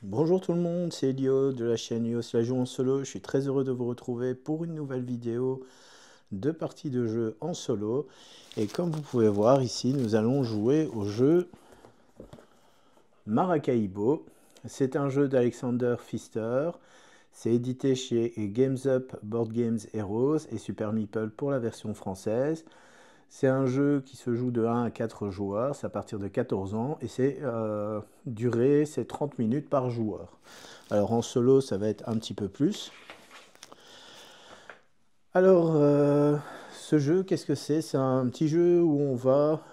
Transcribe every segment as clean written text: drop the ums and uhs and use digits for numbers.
Bonjour tout le monde, c'est Elio de la chaîne Yo la joue en solo. Je suis très heureux de vous retrouver pour une nouvelle vidéo de partie de jeu en solo. Et comme vous pouvez voir ici, nous allons jouer au jeu Maracaibo. C'est un jeu d'Alexander Pfister. C'est édité chez Games Up, Board Games Heroes et Super Meeple pour la version française. C'est un jeu qui se joue de 1 à 4 joueurs, c'est à partir de 14 ans et c'est durée, c'est 30 minutes par joueur. Alors en solo, ça va être un petit peu plus. Alors, ce jeu, qu'est-ce que c'est? C'est un petit jeu où on va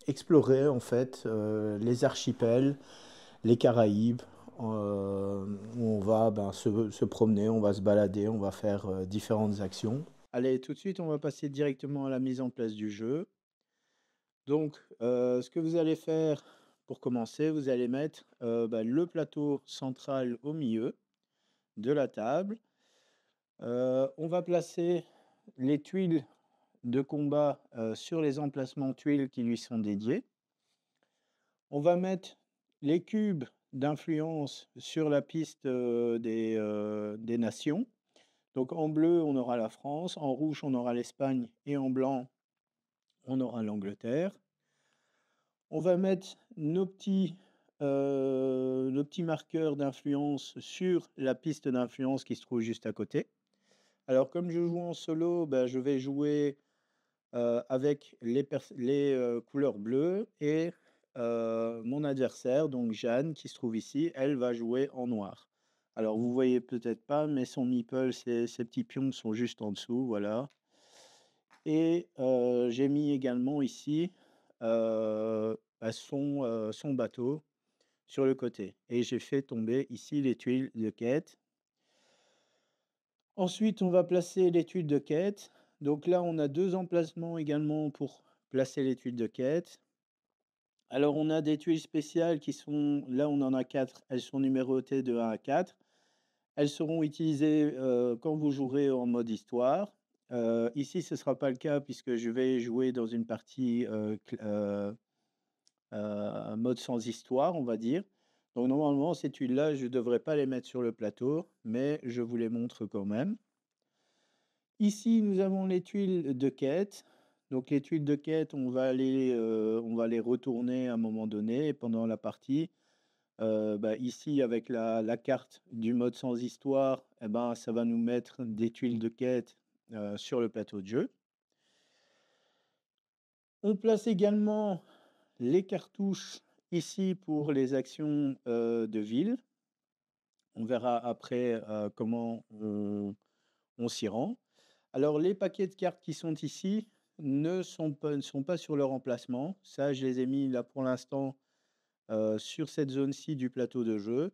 explorer en fait les archipels, les Caraïbes, où on va se promener, on va se balader, on va faire différentes actions. Allez, tout de suite, on va passer directement à la mise en place du jeu. Donc, ce que vous allez faire pour commencer, vous allez mettre le plateau central au milieu de la table. On va placer les tuiles de combat sur les emplacements tuiles qui lui sont dédiés. On va mettre les cubes d'influence sur la piste des nations. Donc en bleu, on aura la France, en rouge, on aura l'Espagne et en blanc, on aura l'Angleterre. On va mettre nos petits marqueurs d'influence sur la piste d'influence qui se trouve juste à côté. Alors comme je joue en solo, je vais jouer avec les couleurs bleues et mon adversaire, donc Jeanne, qui se trouve ici, elle va jouer en noir. Alors vous voyez peut-être pas, mais son meeple, ces petits pions sont juste en dessous, voilà. Et j'ai mis également ici son bateau sur le côté. Et j'ai fait tomber ici les tuiles de quête. Ensuite, on va placer les tuiles de quête. Donc là, on a deux emplacements également pour placer les tuiles de quête. Alors, on a des tuiles spéciales qui sont, là, on en a quatre. Elles sont numérotées de 1 à 4. Elles seront utilisées quand vous jouerez en mode histoire. Ici, ce ne sera pas le cas puisque je vais jouer dans une partie mode sans histoire, on va dire. Donc, normalement, ces tuiles-là, je ne devrais pas les mettre sur le plateau, mais je vous les montre quand même. Ici, nous avons les tuiles de quête. Donc les tuiles de quête, on va les retourner à un moment donné pendant la partie. Ici, avec la carte du mode sans histoire, eh ben, ça va nous mettre des tuiles de quête sur le plateau de jeu. On place également les cartouches ici pour les actions de ville. On verra après comment on s'y rend. Alors, les paquets de cartes qui sont ici ne sont pas sur leur emplacement. Ça, je les ai mis là pour l'instant sur cette zone-ci du plateau de jeu.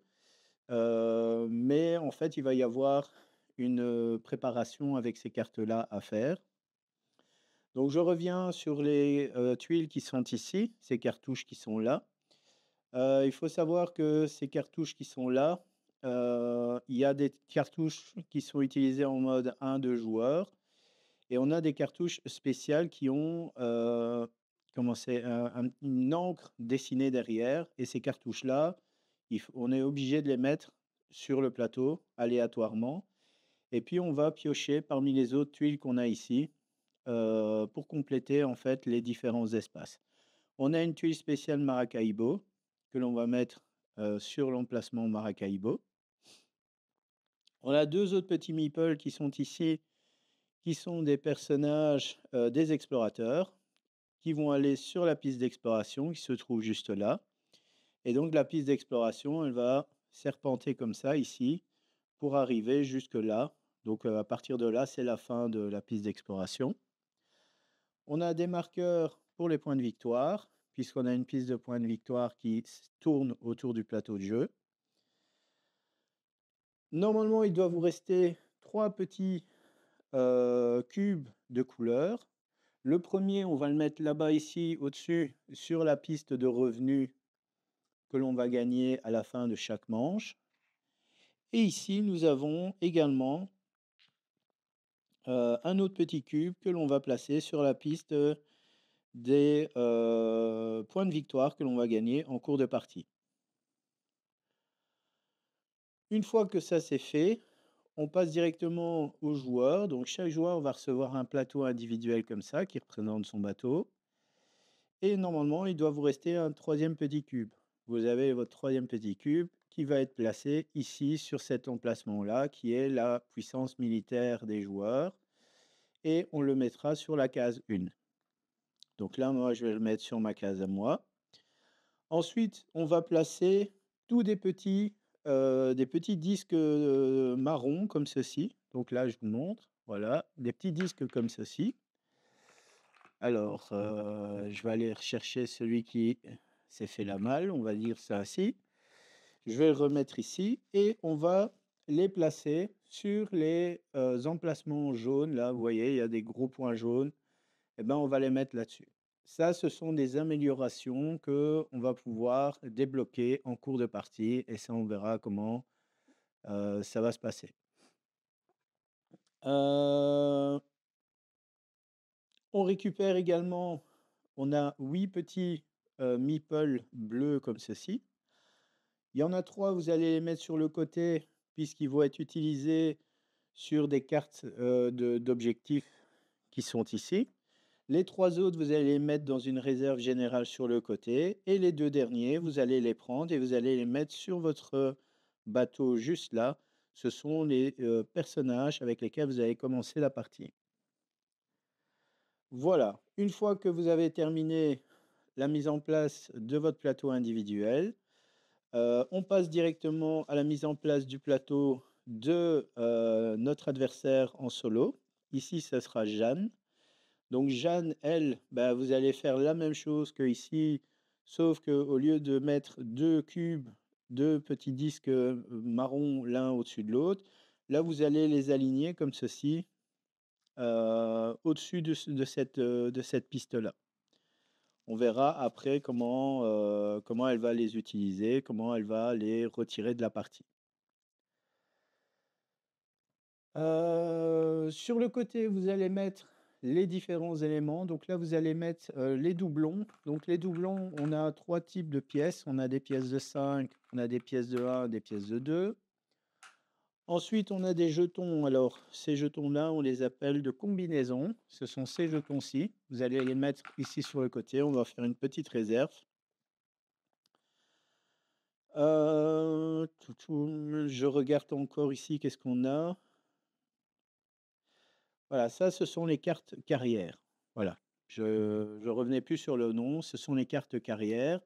Mais en fait, il va y avoir une préparation avec ces cartes-là à faire. Donc, je reviens sur les tuiles qui sont ici, ces cartouches qui sont là. Il faut savoir que ces cartouches qui sont là, il y a des cartouches qui sont utilisées en mode 1-2 joueurs. Et on a des cartouches spéciales qui ont, comment c'est? Une encre dessinée derrière et ces cartouches-là, on est obligé de les mettre sur le plateau aléatoirement et puis on va piocher parmi les autres tuiles qu'on a ici, pour compléter en fait les différents espaces. On a une tuile spéciale Maracaibo que l'on va mettre, sur l'emplacement Maracaibo. On a 2 autres petits meeples qui sont ici, qui sont des personnages, des explorateurs, qui vont aller sur la piste d'exploration qui se trouve juste là. Et donc la piste d'exploration, elle va serpenter comme ça ici pour arriver jusque là. Donc à partir de là, c'est la fin de la piste d'exploration. On a des marqueurs pour les points de victoire, puisqu'on a une piste de points de victoire qui tourne autour du plateau de jeu. Normalement, il doit vous rester 3 petits cubes de couleurs. Le premier, on va le mettre là-bas ici au-dessus sur la piste de revenus que l'on va gagner à la fin de chaque manche. Et ici, nous avons également un autre petit cube que l'on va placer sur la piste des points de victoire que l'on va gagner en cours de partie. Une fois que ça c'est fait, on passe directement aux joueurs. Donc chaque joueur va recevoir un plateau individuel comme ça qui représente son bateau et normalement, il doit vous rester un troisième petit cube. Vous avez votre troisième petit cube qui va être placé ici sur cet emplacement-là qui est la puissance militaire des joueurs et on le mettra sur la case 1. Donc là, moi, je vais le mettre sur ma case à moi. Ensuite, on va placer tous des petits disques marrons comme ceci. Donc là, je vous montre. Voilà, des petits disques comme ceci. Alors, je vais aller rechercher celui qui s'est fait la malle, on va dire ça ainsi. Je vais le remettre ici et on va les placer sur les emplacements jaunes. Là, vous voyez, il y a des gros points jaunes. Eh ben, on va les mettre là-dessus. Ça, ce sont des améliorations que on va pouvoir débloquer en cours de partie et ça, on verra comment ça va se passer. Euh, on récupère également, on a 8 petits meeples bleus comme ceci. Il y en a 3, vous allez les mettre sur le côté puisqu'ils vont être utilisés sur des cartes d'objectifs qui sont ici. Les 3 autres, vous allez les mettre dans une réserve générale sur le côté. Et les 2 derniers, vous allez les prendre et vous allez les mettre sur votre bateau juste là. Ce sont les personnages avec lesquels vous allez commencer la partie. Voilà, une fois que vous avez terminé la mise en place de votre plateau individuel, on passe directement à la mise en place du plateau de notre adversaire en solo. Ici, ce sera Jeanne. Donc Jeanne, elle, bah, vous allez faire la même chose que ici, sauf qu'au lieu de mettre 2 cubes, 2 petits disques marrons l'un au-dessus de l'autre, là, vous allez les aligner comme ceci, au-dessus de cette piste-là. On verra après comment elle va les utiliser, comment elle va les retirer de la partie. Sur le côté, vous allez mettre les différents éléments. Donc là, vous allez mettre les doublons. Donc les doublons, on a 3 types de pièces. On a des pièces de 5, on a des pièces de 1, des pièces de 2. Ensuite, on a des jetons. Alors, ces jetons-là, on les appelle de combinaison. Ce sont ces jetons-ci. Vous allez les mettre ici sur le côté. On va faire une petite réserve. Je regarde encore ici, qu'est-ce qu'on a? Voilà, ça, ce sont les cartes carrières. Voilà, je revenais plus sur le nom, ce sont les cartes carrières.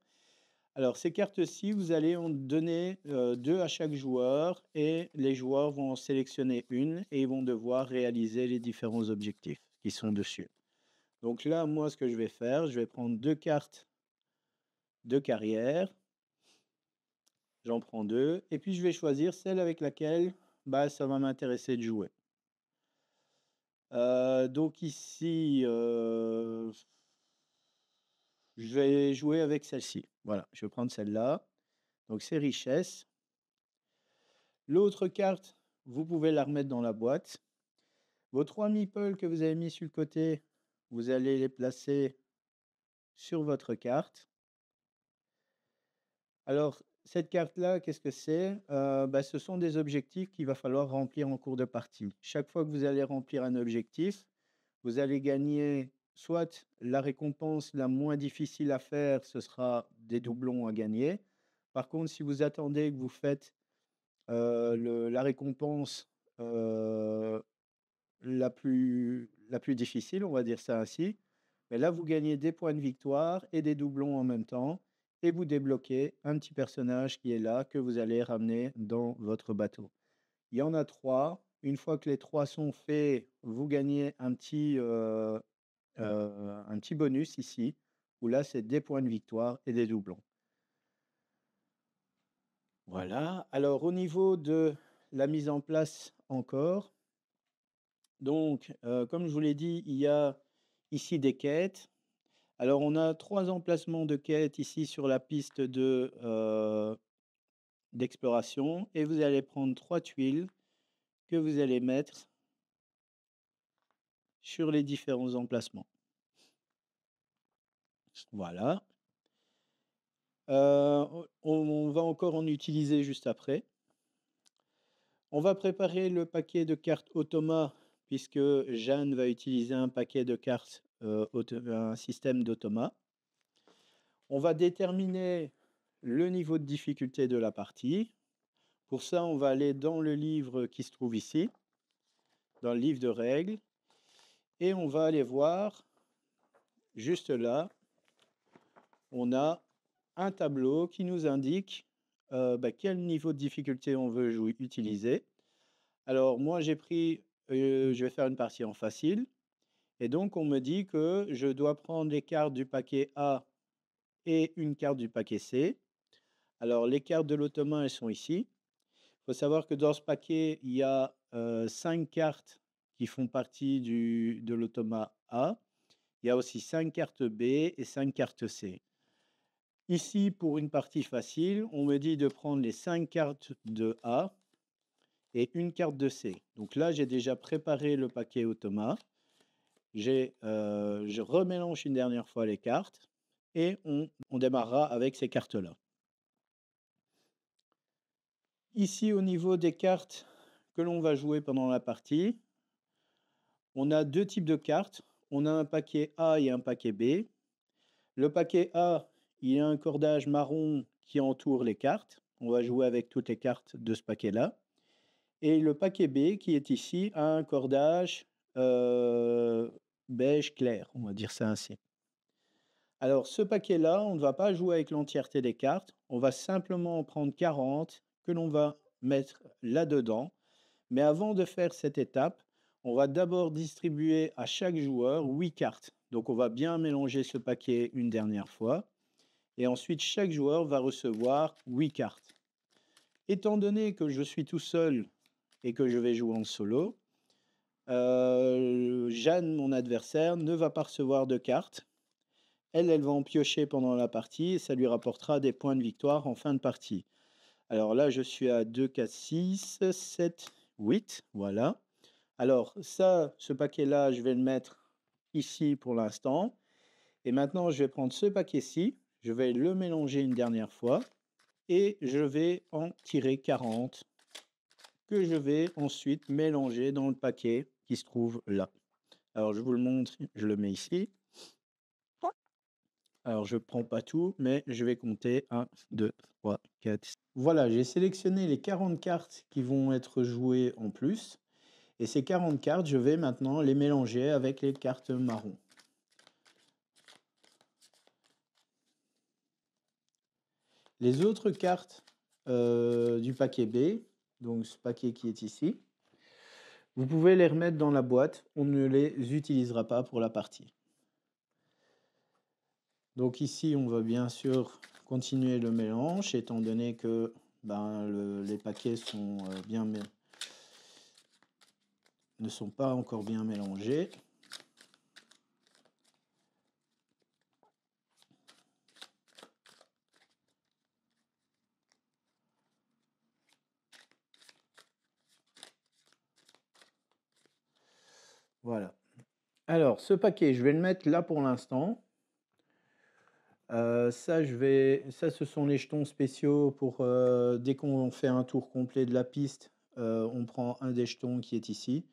Alors ces cartes-ci, vous allez en donner, 2 à chaque joueur et les joueurs vont en sélectionner une et ils vont devoir réaliser les différents objectifs qui sont dessus. Donc là, moi, ce que je vais faire, je vais prendre 2 cartes de carrière. J'en prends 2 et puis je vais choisir celle avec laquelle, bah, ça va m'intéresser de jouer. Donc ici, je vais jouer avec celle-ci. Voilà, je vais prendre celle-là. Donc c'est richesse. L'autre carte, vous pouvez la remettre dans la boîte. Vos 3 meeples que vous avez mis sur le côté, vous allez les placer sur votre carte. Alors, cette carte-là, qu'est-ce que c'est? Bah, ce sont des objectifs qu'il va falloir remplir en cours de partie. Chaque fois que vous allez remplir un objectif, vous allez gagner soit la récompense la moins difficile à faire, ce sera des doublons à gagner. Par contre, si vous attendez que vous faites la récompense la plus difficile, on va dire ça ainsi, mais là, vous gagnez des points de victoire et des doublons en même temps, et vous débloquez un petit personnage qui est là, que vous allez ramener dans votre bateau. Il y en a 3. Une fois que les 3 sont faits, vous gagnez un petit bonus ici, où là, c'est des points de victoire et des doublons. Voilà. Alors, au niveau de la mise en place encore, donc, comme je vous l'ai dit, il y a ici des quêtes. Alors, on a 3 emplacements de quêtes ici sur la piste d'exploration et vous allez prendre 3 tuiles que vous allez mettre sur les différents emplacements. Voilà. On va encore en utiliser juste après. On va préparer le paquet de cartes automa puisque Jeanne va utiliser un paquet de cartes, un système d'automa. On va déterminer le niveau de difficulté de la partie. Pour ça, on va aller dans le livre qui se trouve ici, dans le livre de règles, et on va aller voir, juste là, on a un tableau qui nous indique quel niveau de difficulté on veut utiliser. Alors moi j'ai pris, je vais faire une partie en facile, et donc on me dit que je dois prendre les cartes du paquet A et une carte du paquet C. Alors les cartes de l'automain, elles sont ici. Il faut savoir que dans ce paquet, il y a 5 cartes qui font partie de l'automa A. Il y a aussi 5 cartes B et 5 cartes C. Ici, pour une partie facile, on me dit de prendre les 5 cartes de A et une carte de C. Donc là, j'ai déjà préparé le paquet automa. Je remélange une dernière fois les cartes et on démarrera avec ces cartes-là. Ici, au niveau des cartes que l'on va jouer pendant la partie, on a deux types de cartes. On a un paquet A et un paquet B. Le paquet A, il y a un cordage marron qui entoure les cartes. On va jouer avec toutes les cartes de ce paquet-là. Et le paquet B, qui est ici, a un cordage beige clair, on va dire ça ainsi. Alors, ce paquet-là, on ne va pas jouer avec l'entièreté des cartes. On va simplement en prendre 40 que l'on va mettre là-dedans. Mais avant de faire cette étape, on va d'abord distribuer à chaque joueur 8 cartes. Donc, on va bien mélanger ce paquet une dernière fois. Et ensuite, chaque joueur va recevoir 8 cartes. Étant donné que je suis tout seul et que je vais jouer en solo, Jeanne, mon adversaire, ne va pas recevoir de cartes. Elle va en piocher pendant la partie et ça lui rapportera des points de victoire en fin de partie. Alors là, je suis à 2, 4, 6, 7, 8, voilà. Alors ça, ce paquet-là, je vais le mettre ici pour l'instant. Et maintenant, je vais prendre ce paquet-ci, je vais le mélanger une dernière fois et je vais en tirer 40 que je vais ensuite mélanger dans le paquet qui se trouve là. Alors je vous le montre, je le mets ici. Alors je ne prends pas tout, mais je vais compter 1, 2, 3, 4. Voilà, j'ai sélectionné les 40 cartes qui vont être jouées en plus. Et ces 40 cartes, je vais maintenant les mélanger avec les cartes marron. Les autres cartes du paquet B, donc ce paquet qui est ici, vous pouvez les remettre dans la boîte, on ne les utilisera pas pour la partie. Donc ici, on va bien sûr continuer le mélange, étant donné que les paquets sont, ne sont pas encore bien mélangés. Voilà. Alors, ce paquet, je vais le mettre là pour l'instant. Ça, ce sont les jetons spéciaux pour dès qu'on fait un tour complet de la piste, on prend un des jetons qui est ici,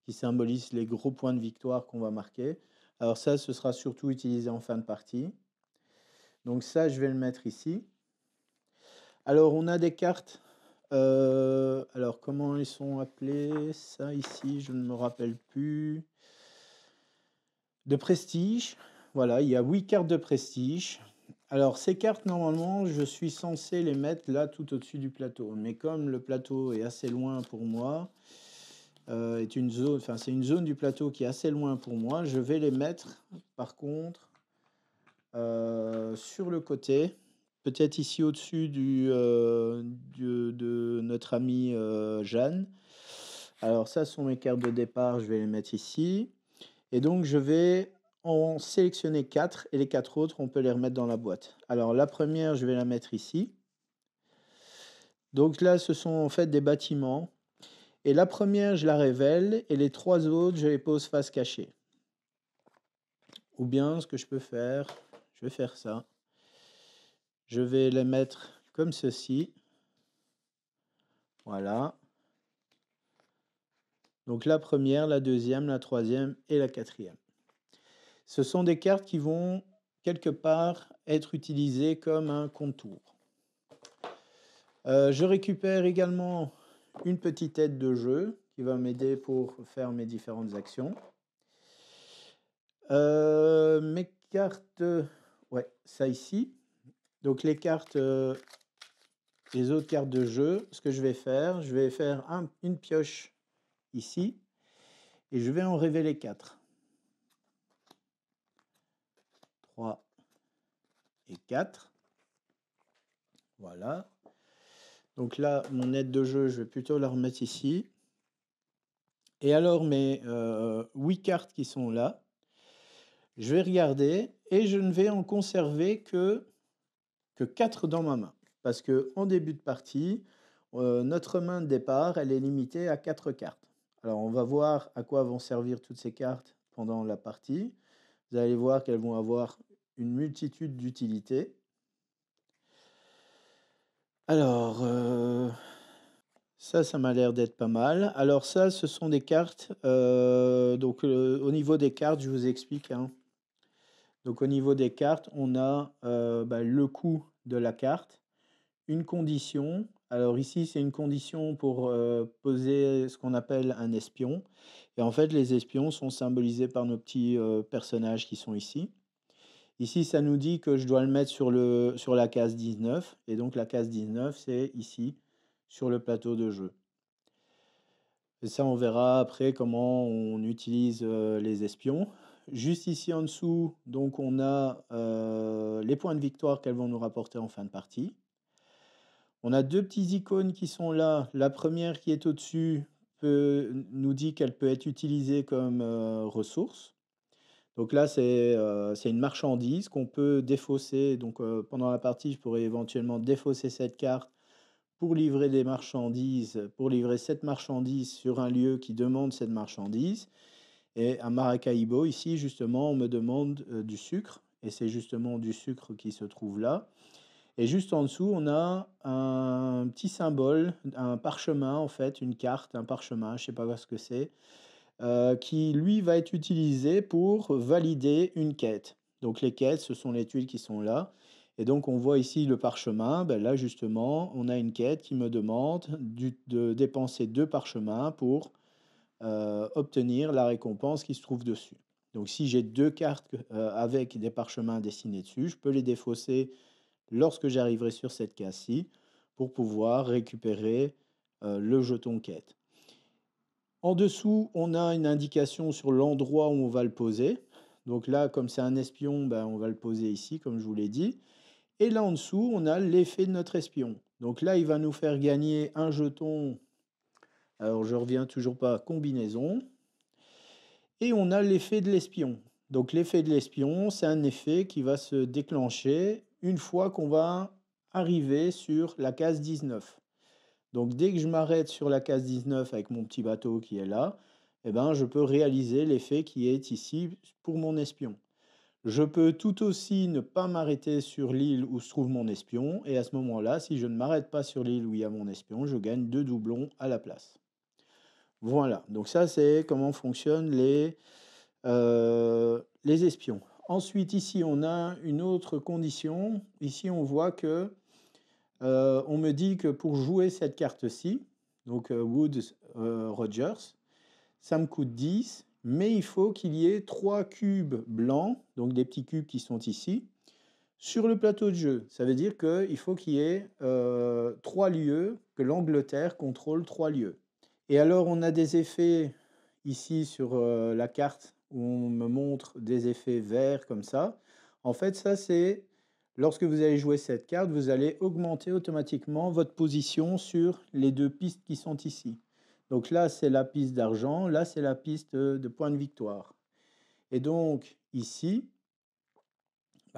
qui symbolise les gros points de victoire qu'on va marquer. Alors ça, ce sera surtout utilisé en fin de partie. Donc ça, je vais le mettre ici. Alors, on a des cartes. Alors, comment ils sont appelés? Ça ici, je ne me rappelle plus. De prestige. Voilà, il y a 8 cartes de prestige. Alors, ces cartes, normalement, je suis censé les mettre là tout au-dessus du plateau. Mais comme le plateau est assez loin pour moi, c'est une zone du plateau qui est assez loin pour moi, je vais les mettre, par contre, sur le côté. Peut-être ici au-dessus de notre amie Jeanne. Alors, ça sont mes cartes de départ, je vais les mettre ici. Et donc, je vais en sélectionner 4 et les 4 autres, on peut les remettre dans la boîte. Alors, la première, je vais la mettre ici. Donc là, ce sont en fait des bâtiments. Et la première, je la révèle et les 3 autres, je les pose face cachée. Ou bien, ce que je peux faire, je vais faire ça. Je vais les mettre comme ceci. Voilà. Donc la première, la deuxième, la troisième et la quatrième. Ce sont des cartes qui vont quelque part être utilisées comme un contour. Je récupère également une petite aide de jeu qui va m'aider pour faire mes différentes actions. Mes cartes, ouais, ça ici. Donc les cartes, les autres cartes de jeu, ce que je vais faire une pioche ici et je vais en révéler 4. 3 et 4. Voilà. Donc là, mon aide de jeu, je vais plutôt la remettre ici. Et alors mes 8 cartes qui sont là, je vais regarder et je ne vais en conserver que 4 dans ma main. Parce qu'en début de partie, notre main de départ, elle est limitée à 4 cartes. Alors on va voir à quoi vont servir toutes ces cartes pendant la partie. Vous allez voir qu'elles vont avoir une multitude d'utilités. Alors, ça m'a l'air d'être pas mal. Alors ça, ce sont des cartes. Donc au niveau des cartes, je vous explique, hein. Donc au niveau des cartes, on a le coût de la carte, une condition. Alors ici, c'est une condition pour poser ce qu'on appelle un espion. Et en fait, les espions sont symbolisés par nos petits personnages qui sont ici. Ici, ça nous dit que je dois le mettre sur la case 19. Et donc la case 19, c'est ici, sur le plateau de jeu. Et ça, on verra après comment on utilise les espions. Juste ici en dessous, donc on a les points de victoire qu'elles vont nous rapporter en fin de partie. On a deux petits icônes qui sont là. La première qui est au-dessus nous dit qu'elle peut être utilisée comme ressource. Donc là, c'est une marchandise qu'on peut défausser. Donc pendant la partie, je pourrais éventuellement défausser cette carte pour livrer des marchandises, pour livrer cette marchandise sur un lieu qui demande cette marchandise. Et à Maracaibo, ici, justement, on me demande du sucre. Et c'est justement du sucre qui se trouve là. Et juste en dessous, on a un petit symbole, un parchemin, en fait, une carte, un parchemin, je ne sais pas ce que c'est, qui, lui, va être utilisé pour valider une quête. Donc les quêtes, ce sont les tuiles qui sont là. Et donc on voit ici le parchemin. Ben là, justement, on a une quête qui me demande de dépenser 2 parchemins pour obtenir la récompense qui se trouve dessus. Donc si j'ai 2 cartes avec des parchemins dessinés dessus, je peux les défausser lorsque j'arriverai sur cette case-ci pour pouvoir récupérer le jeton quête. En dessous, on a une indication sur l'endroit où on va le poser. Donc là, comme c'est un espion, ben, on va le poser ici, comme je vous l'ai dit. Et là en dessous, on a l'effet de notre espion. Donc là, il va nous faire gagner un jeton. Alors, je reviens toujours pas à combinaison. Et on a l'effet de l'espion. Donc l'effet de l'espion, c'est un effet qui va se déclencher une fois qu'on va arriver sur la case 19. Donc dès que je m'arrête sur la case 19 avec mon petit bateau qui est là, eh ben, je peux réaliser l'effet qui est ici pour mon espion. Je peux tout aussi ne pas m'arrêter sur l'île où se trouve mon espion, et à ce moment-là, si je ne m'arrête pas sur l'île où il y a mon espion, je gagne 2 doublons à la place. Voilà, donc ça c'est comment fonctionnent les espions. Ensuite, ici, on a une autre condition. Ici, on voit que on me dit que pour jouer cette carte-ci, donc Wood Rogers, ça me coûte 10, mais il faut qu'il y ait 3 cubes blancs, donc des petits cubes qui sont ici, sur le plateau de jeu. Ça veut dire qu'il faut qu'il y ait 3 lieux, que l'Angleterre contrôle 3 lieux. Et alors, on a des effets ici sur la carte où on me montre des effets verts comme ça. En fait, ça, c'est lorsque vous allez jouer cette carte, vous allez augmenter automatiquement votre position sur les 2 pistes qui sont ici. Donc là, c'est la piste d'argent, là, c'est la piste de points de victoire. Et donc, ici,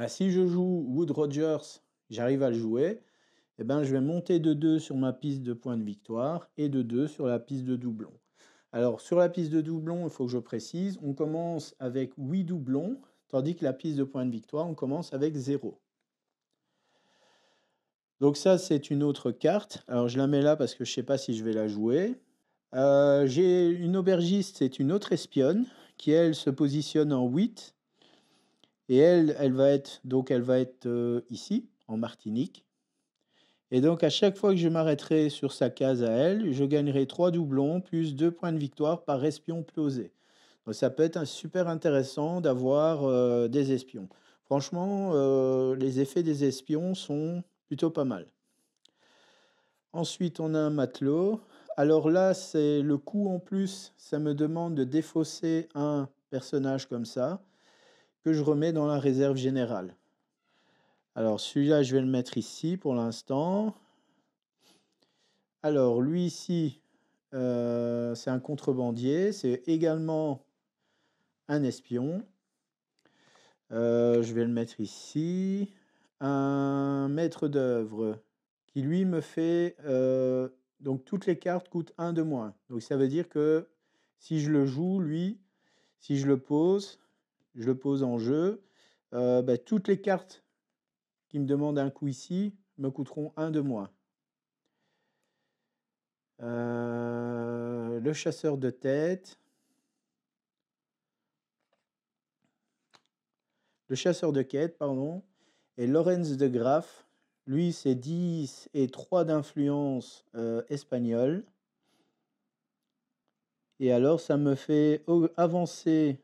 si je joue Wood Rogers, j'arrive à le jouer, eh ben, je vais monter de 2 sur ma piste de points de victoire et de 2 sur la piste de doublon. Alors, sur la piste de doublon, il faut que je précise, on commence avec 8 doublons, tandis que la piste de points de victoire, on commence avec 0. Donc ça, c'est une autre carte. Alors, je la mets là parce que je ne sais pas si je vais la jouer. J'ai une aubergiste, c'est une autre espionne qui, elle, se positionne en 8 et elle va être ici, en Martinique. Et donc, à chaque fois que je m'arrêterai sur sa case à elle, je gagnerai 3 doublons plus 2 points de victoire par espion posé. Donc, ça peut être super intéressant d'avoir des espions. Franchement, les effets des espions sont plutôt pas mal. Ensuite, on a un matelot. Alors là, c'est le coup en plus, ça me demande de défausser un personnage comme ça, que je remets dans la réserve générale. Alors celui-là, je vais le mettre ici pour l'instant. Alors lui ici, c'est un contrebandier, c'est également un espion. Je vais le mettre ici. Un maître d'œuvre qui lui me fait... donc toutes les cartes coûtent un de moins. Donc ça veut dire que si je le joue, lui, si je le pose en jeu, bah, toutes les cartes qui me demandent un coup ici me coûteront un de moins. Le chasseur de tête. Le chasseur de quête, pardon. Et Lorenz de Graff, lui, c'est 10 et 3 d'influence espagnole. Et alors, ça me fait avancer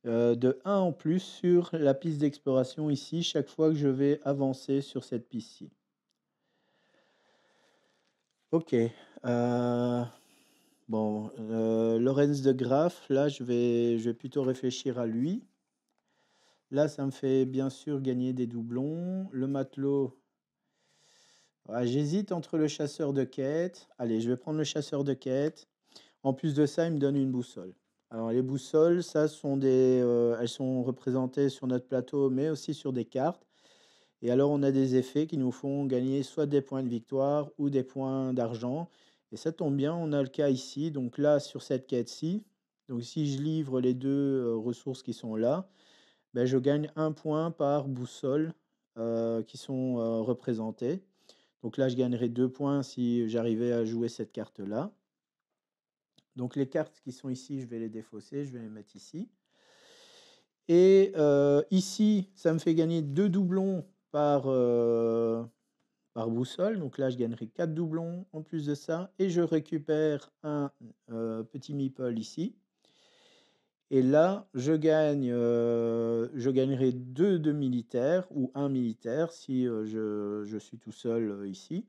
de 1 en plus sur la piste d'exploration ici, chaque fois que je vais avancer sur cette piste-ci. Ok. Bon, Lorenz de Graff, là, je vais plutôt réfléchir à lui. Là, ça me fait bien sûr gagner des doublons. Le matelot, j'hésite entre le chasseur de quête. Allez, je vais prendre le chasseur de quête. En plus de ça, il me donne une boussole. Alors, les boussoles, ça sont elles sont représentées sur notre plateau, mais aussi sur des cartes. Et alors, on a des effets qui nous font gagner soit des points de victoire ou des points d'argent. Et ça tombe bien, on a le cas ici. Donc là, sur cette quête-ci, donc si je livre les deux ressources qui sont là, ben, je gagne un point par boussole qui sont représentées. Donc là, je gagnerai 2 points si j'arrivais à jouer cette carte-là. Donc les cartes qui sont ici, je vais les défausser, je vais les mettre ici. Et ici, ça me fait gagner 2 doublons par boussole. Donc là, je gagnerai 4 doublons en plus de ça. Et je récupère un petit meeple ici. Et là, je gagnerai 2 de militaires ou un militaire si je suis tout seul ici.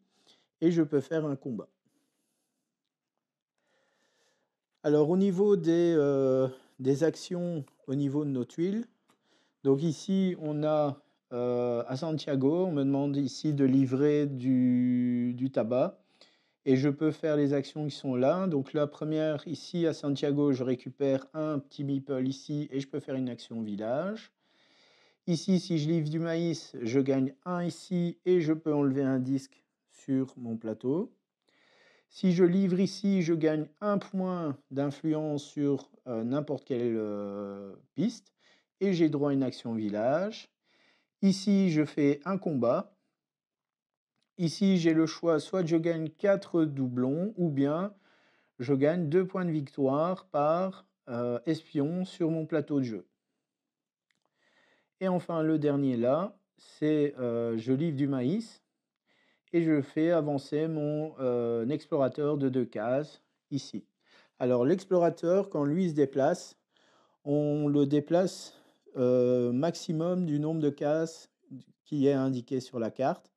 Et je peux faire un combat. Alors au niveau des actions au niveau de nos tuiles, donc ici on a à Santiago, on me demande ici de livrer du tabac et je peux faire les actions qui sont là. Donc la première ici à Santiago, je récupère un petit meeple ici et je peux faire une action village. Ici, si je livre du maïs, je gagne un ici et je peux enlever un disque sur mon plateau. Si je livre ici, je gagne un point d'influence sur n'importe quelle piste et j'ai droit à une action village. Ici, je fais un combat. Ici, j'ai le choix, soit je gagne 4 doublons ou bien je gagne 2 points de victoire par espion sur mon plateau de jeu. Et enfin, le dernier là, c'est je livre du maïs et je fais avancer mon explorateur de 2 cases ici. Alors l'explorateur, quand lui se déplace, on le déplace maximum du nombre de cases qui est indiqué sur la carte,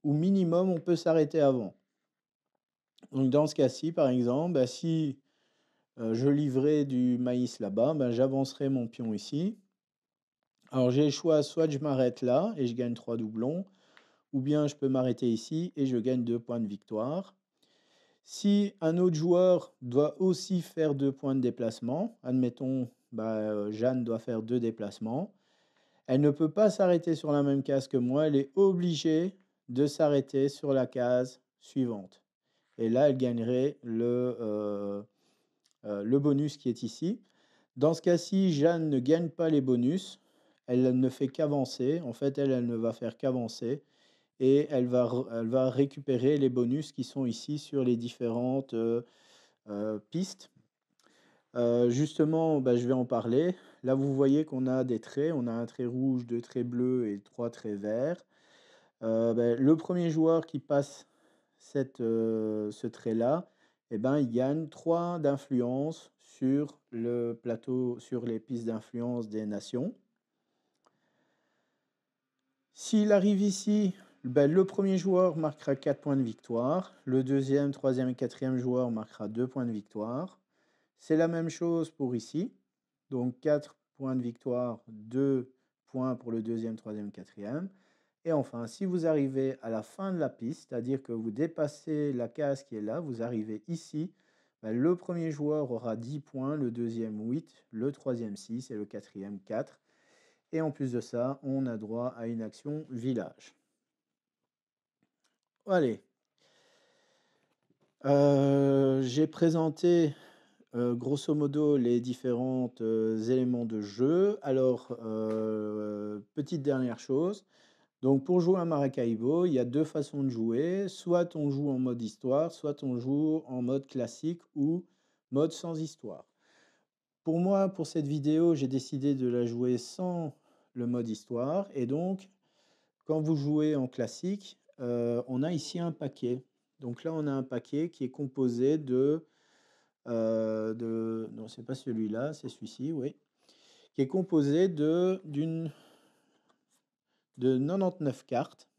ou minimum on peut s'arrêter avant. Donc dans ce cas-ci, par exemple, bah, si je livrais du maïs là-bas, bah, j'avancerai mon pion ici. Alors j'ai le choix, soit je m'arrête là et je gagne 3 doublons, ou bien je peux m'arrêter ici et je gagne 2 points de victoire. Si un autre joueur doit aussi faire 2 points de déplacement, admettons, Jeanne doit faire 2 déplacements, elle ne peut pas s'arrêter sur la même case que moi, elle est obligée de s'arrêter sur la case suivante. Et là, elle gagnerait le bonus qui est ici. Dans ce cas-ci, Jeanne ne gagne pas les bonus, elle ne fait qu'avancer. En fait, elle ne va faire qu'avancer et elle va récupérer les bonus qui sont ici sur les différentes piste. Justement, bah, je vais en parler. Là, vous voyez qu'on a des traits. On a un trait rouge, 2 traits bleus et 3 traits verts. Bah, le premier joueur qui passe ce trait-là, eh ben, il gagne 3 d'influence sur le plateau, sur les pistes d'influence des nations. S'il arrive ici, ben, le premier joueur marquera 4 points de victoire. Le deuxième, troisième et quatrième joueur marquera 2 points de victoire. C'est la même chose pour ici. Donc 4 points de victoire, 2 points pour le deuxième, troisième, quatrième. Et enfin, si vous arrivez à la fin de la piste, c'est-à-dire que vous dépassez la case qui est là, vous arrivez ici, ben, le premier joueur aura 10 points, le deuxième 8, le troisième 6 et le quatrième 4. Et en plus de ça, on a droit à une action village. Allez. J'ai présenté grosso modo les différents éléments de jeu. Alors, petite dernière chose. Donc pour jouer à Maracaibo, il y a 2 façons de jouer. Soit on joue en mode histoire, soit on joue en mode classique ou mode sans histoire. Pour moi, pour cette vidéo, j'ai décidé de la jouer sans le mode histoire. Et donc, quand vous jouez en classique, on a ici un paquet. Donc là, on a un paquet qui est composé non, c'est pas celui-là, c'est celui-ci, oui, qui est composé de 99 cartes.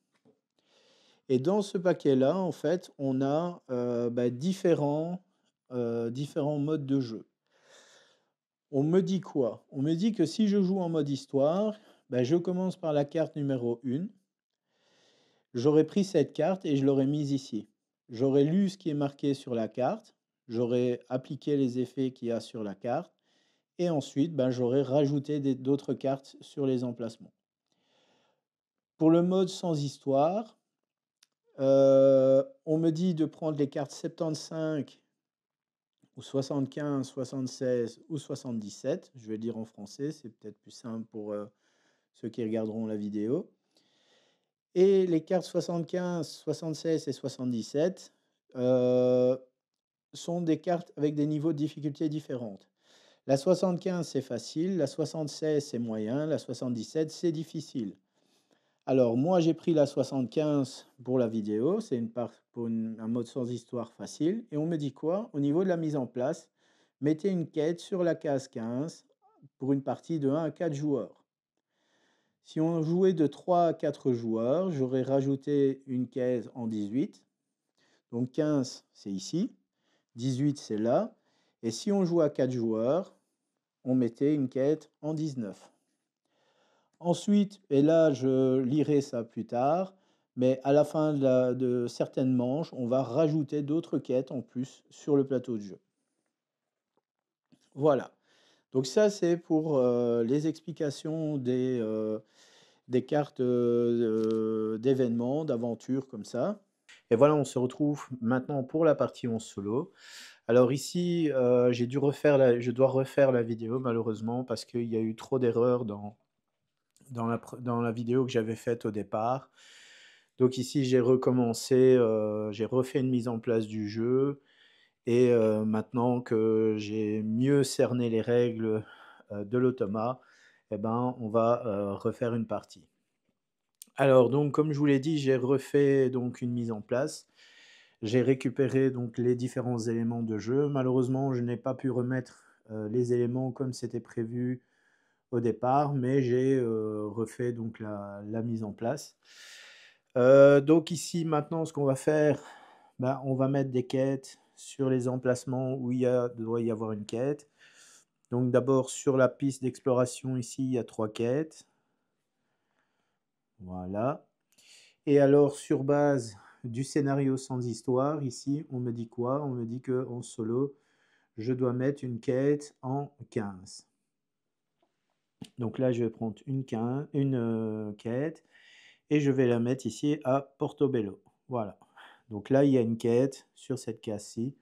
Et dans ce paquet-là, en fait, on a bah, différents modes de jeu. On me dit quoi? On me dit que si je joue en mode histoire, bah, je commence par la carte numéro 1. J'aurais pris cette carte et je l'aurais mise ici. J'aurais lu ce qui est marqué sur la carte, j'aurais appliqué les effets qu'il y a sur la carte, et ensuite, ben, j'aurais rajouté d'autres cartes sur les emplacements. Pour le mode sans histoire, on me dit de prendre les cartes 75 ou 75, 76 ou 77. Je vais dire en français, c'est peut-être plus simple pour ceux qui regarderont la vidéo. Et les cartes 75, 76 et 77 sont des cartes avec des niveaux de difficulté différentes. La 75, c'est facile, la 76, c'est moyen, la 77, c'est difficile. Alors, moi, j'ai pris la 75 pour la vidéo, c'est un mode sans histoire facile. Et on me dit quoi? Au niveau de la mise en place, mettez une quête sur la case 15 pour une partie de 1 à 4 joueurs. Si on jouait de 3 à 4 joueurs, j'aurais rajouté une case en 18. Donc 15, c'est ici. 18, c'est là. Et si on joue à 4 joueurs, on mettait une quête en 19. Ensuite, et là je lirai ça plus tard, mais à la fin de certaines manches, on va rajouter d'autres quêtes en plus sur le plateau de jeu. Voilà. Donc ça, c'est pour les explications des cartes d'événements, d'aventures comme ça. Et voilà, on se retrouve maintenant pour la partie 11 solo. Alors ici, je dois refaire la vidéo malheureusement parce qu'il y a eu trop d'erreurs dans la vidéo que j'avais faite au départ. Donc ici, j'ai recommencé, j'ai refait une mise en place du jeu. Et maintenant que j'ai mieux cerné les règles de l'automa, eh ben, on va refaire une partie. Alors, donc, comme je vous l'ai dit, j'ai refait donc une mise en place. J'ai récupéré donc les différents éléments de jeu. Malheureusement, je n'ai pas pu remettre les éléments comme c'était prévu au départ, mais j'ai refait donc la mise en place. Donc ici, maintenant, ce qu'on va faire, ben, on va mettre des quêtes sur les emplacements où doit y avoir une quête. Donc d'abord, sur la piste d'exploration, ici, il y a 3 quêtes. Voilà. Et alors, sur base du scénario sans histoire, ici, on me dit quoi? On me dit qu'en solo, je dois mettre une quête en 15. Donc là, je vais prendre une quête et je vais la mettre ici à Portobello. Voilà. Donc là, il y a une quête sur cette case-ci.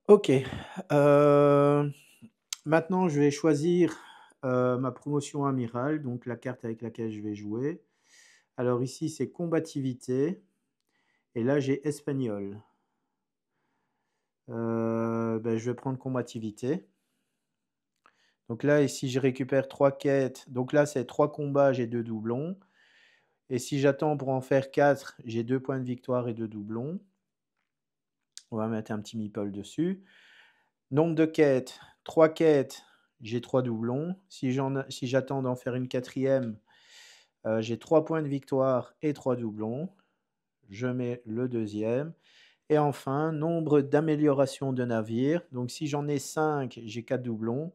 Ok. Maintenant, je vais choisir ma promotion amiral, donc la carte avec laquelle je vais jouer. Alors ici, c'est combativité. Et là, j'ai espagnol. Je vais prendre combativité. Donc là, ici, je récupère 3 quêtes. Donc là, c'est 3 combats, j'ai 2 doublons. Et si j'attends pour en faire 4, j'ai 2 points de victoire et 2 doublons. On va mettre un petit meeple dessus. Nombre de quêtes, 3 quêtes, j'ai 3 doublons. Si j'attends d'en faire une quatrième, j'ai 3 points de victoire et 3 doublons. Je mets le deuxième. Et enfin, nombre d'améliorations de navires. Donc si j'en ai 5, j'ai 4 doublons.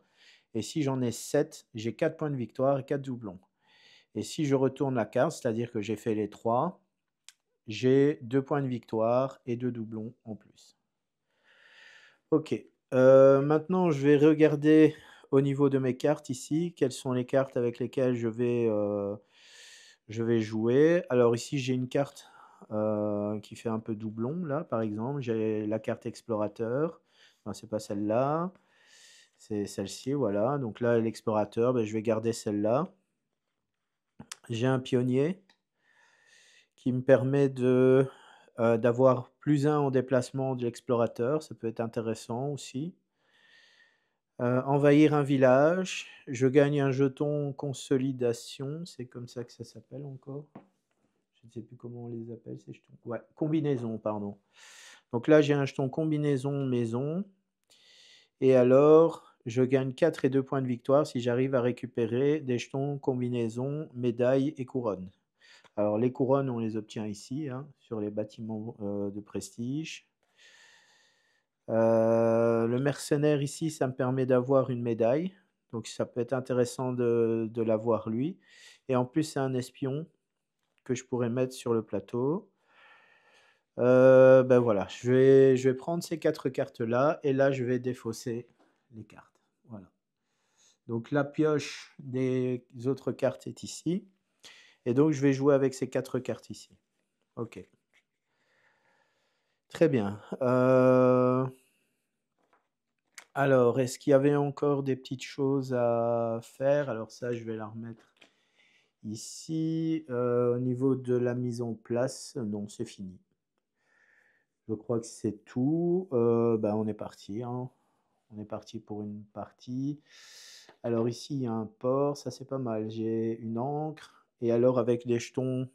Et si j'en ai 7, j'ai 4 points de victoire et 4 doublons. Et si je retourne la carte, c'est-à-dire que j'ai fait les 3, j'ai 2 points de victoire et 2 doublons en plus. Ok. Maintenant, je vais regarder au niveau de mes cartes ici, quelles sont les cartes avec lesquelles je vais jouer. Alors ici, j'ai une carte qui fait un peu doublon, là, par exemple. J'ai la carte explorateur. Non, c'est pas celle-là. C'est celle-ci, voilà. Donc là, l'explorateur, je vais garder celle-là. J'ai un pionnier qui me permet d'avoir +1 en déplacement de l'explorateur. Ça peut être intéressant aussi. Envahir un village. Je gagne un jeton consolidation. C'est comme ça que ça s'appelle encore. Je ne sais plus comment on les appelle, ces jetons. Ouais, combinaison, pardon. Donc là, j'ai un jeton combinaison maison. Et alors, je gagne 4 et 2 points de victoire si j'arrive à récupérer des jetons combinaison, médailles et couronnes. Alors, les couronnes, on les obtient ici, hein, sur les bâtiments de prestige. Le mercenaire ici, ça me permet d'avoir une médaille. Donc, ça peut être intéressant de l'avoir lui. Et en plus, c'est un espion que je pourrais mettre sur le plateau. Voilà, je vais prendre ces 4 cartes-là. Et là, je vais défausser les cartes. Voilà. Donc, la pioche des autres cartes est ici. Et donc, je vais jouer avec ces 4 cartes ici. Ok. Très bien. Alors, est-ce qu'il y avait encore des petites choses à faire? Alors ça, je vais la remettre ici. Au niveau de la mise en place, non, c'est fini. Je crois que c'est tout. On est parti, hein. On est parti pour une partie. Alors ici, il y a un port, ça c'est pas mal. J'ai une ancre. Et alors avec les jetons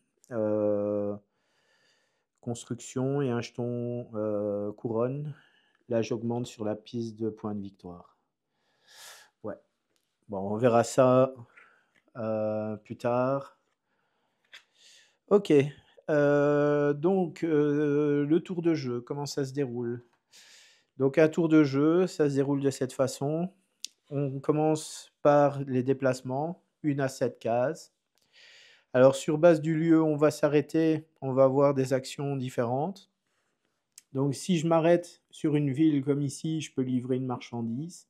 construction et un jeton couronne, là j'augmente sur la piste de points de victoire. Ouais. Bon, on verra ça plus tard. Ok. Le tour de jeu, comment ça se déroule? Donc, un tour de jeu, ça se déroule de cette façon. On commence par les déplacements, 1 à 7 cases. Alors, sur base du lieu où on va s'arrêter, on va avoir des actions différentes. Donc, si je m'arrête sur une ville comme ici, je peux livrer une marchandise.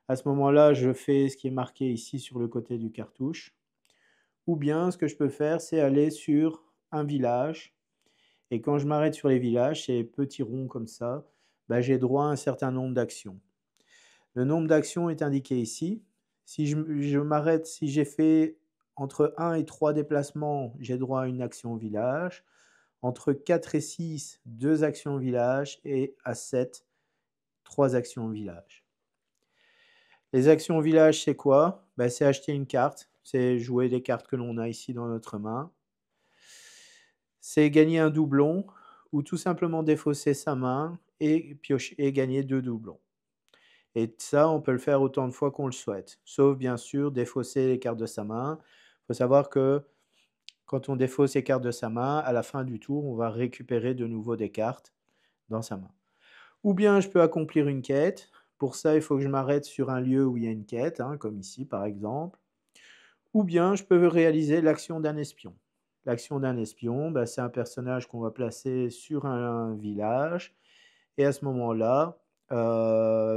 À ce moment-là, je fais ce qui est marqué ici sur le côté du cartouche. Ou bien, ce que je peux faire, c'est aller sur un village. Et quand je m'arrête sur les villages, ces petits ronds comme ça, j'ai droit à un certain nombre d'actions. Le nombre d'actions est indiqué ici. Si je m'arrête, si j'ai fait entre 1 et 3 déplacements, j'ai droit à une action village. Entre 4 et 6, 2 actions village. Et à 7, 3 actions village. Les actions village, c'est quoi? C'est acheter une carte. C'est jouer les cartes que l'on a ici dans notre main. C'est gagner un doublon ou tout simplement défausser sa main et piocher et gagner 2 doublons. Et ça, on peut le faire autant de fois qu'on le souhaite, sauf bien sûr défausser les cartes de sa main. Il faut savoir que quand on défausse les cartes de sa main, à la fin du tour, on va récupérer de nouveau des cartes dans sa main. Ou bien je peux accomplir une quête. Pour ça, il faut que je m'arrête sur un lieu où il y a une quête, hein, comme ici par exemple. Ou bien je peux réaliser l'action d'un espion. L'action d'un espion, c'est un personnage qu'on va placer sur un village. Et à ce moment-là,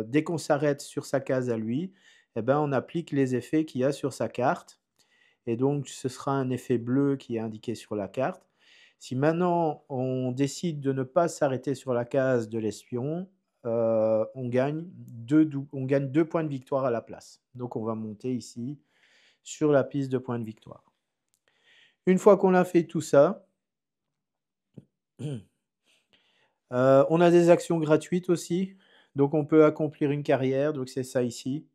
dès qu'on s'arrête sur sa case à lui, on applique les effets qu'il y a sur sa carte. Et donc, ce sera un effet bleu qui est indiqué sur la carte. Si maintenant, on décide de ne pas s'arrêter sur la case de l'espion, on gagne 2 points de victoire à la place. Donc, on va monter ici sur la piste de points de victoire. Une fois qu'on a fait tout ça, On a des actions gratuites aussi, donc on peut accomplir une carrière, donc c'est ça ici.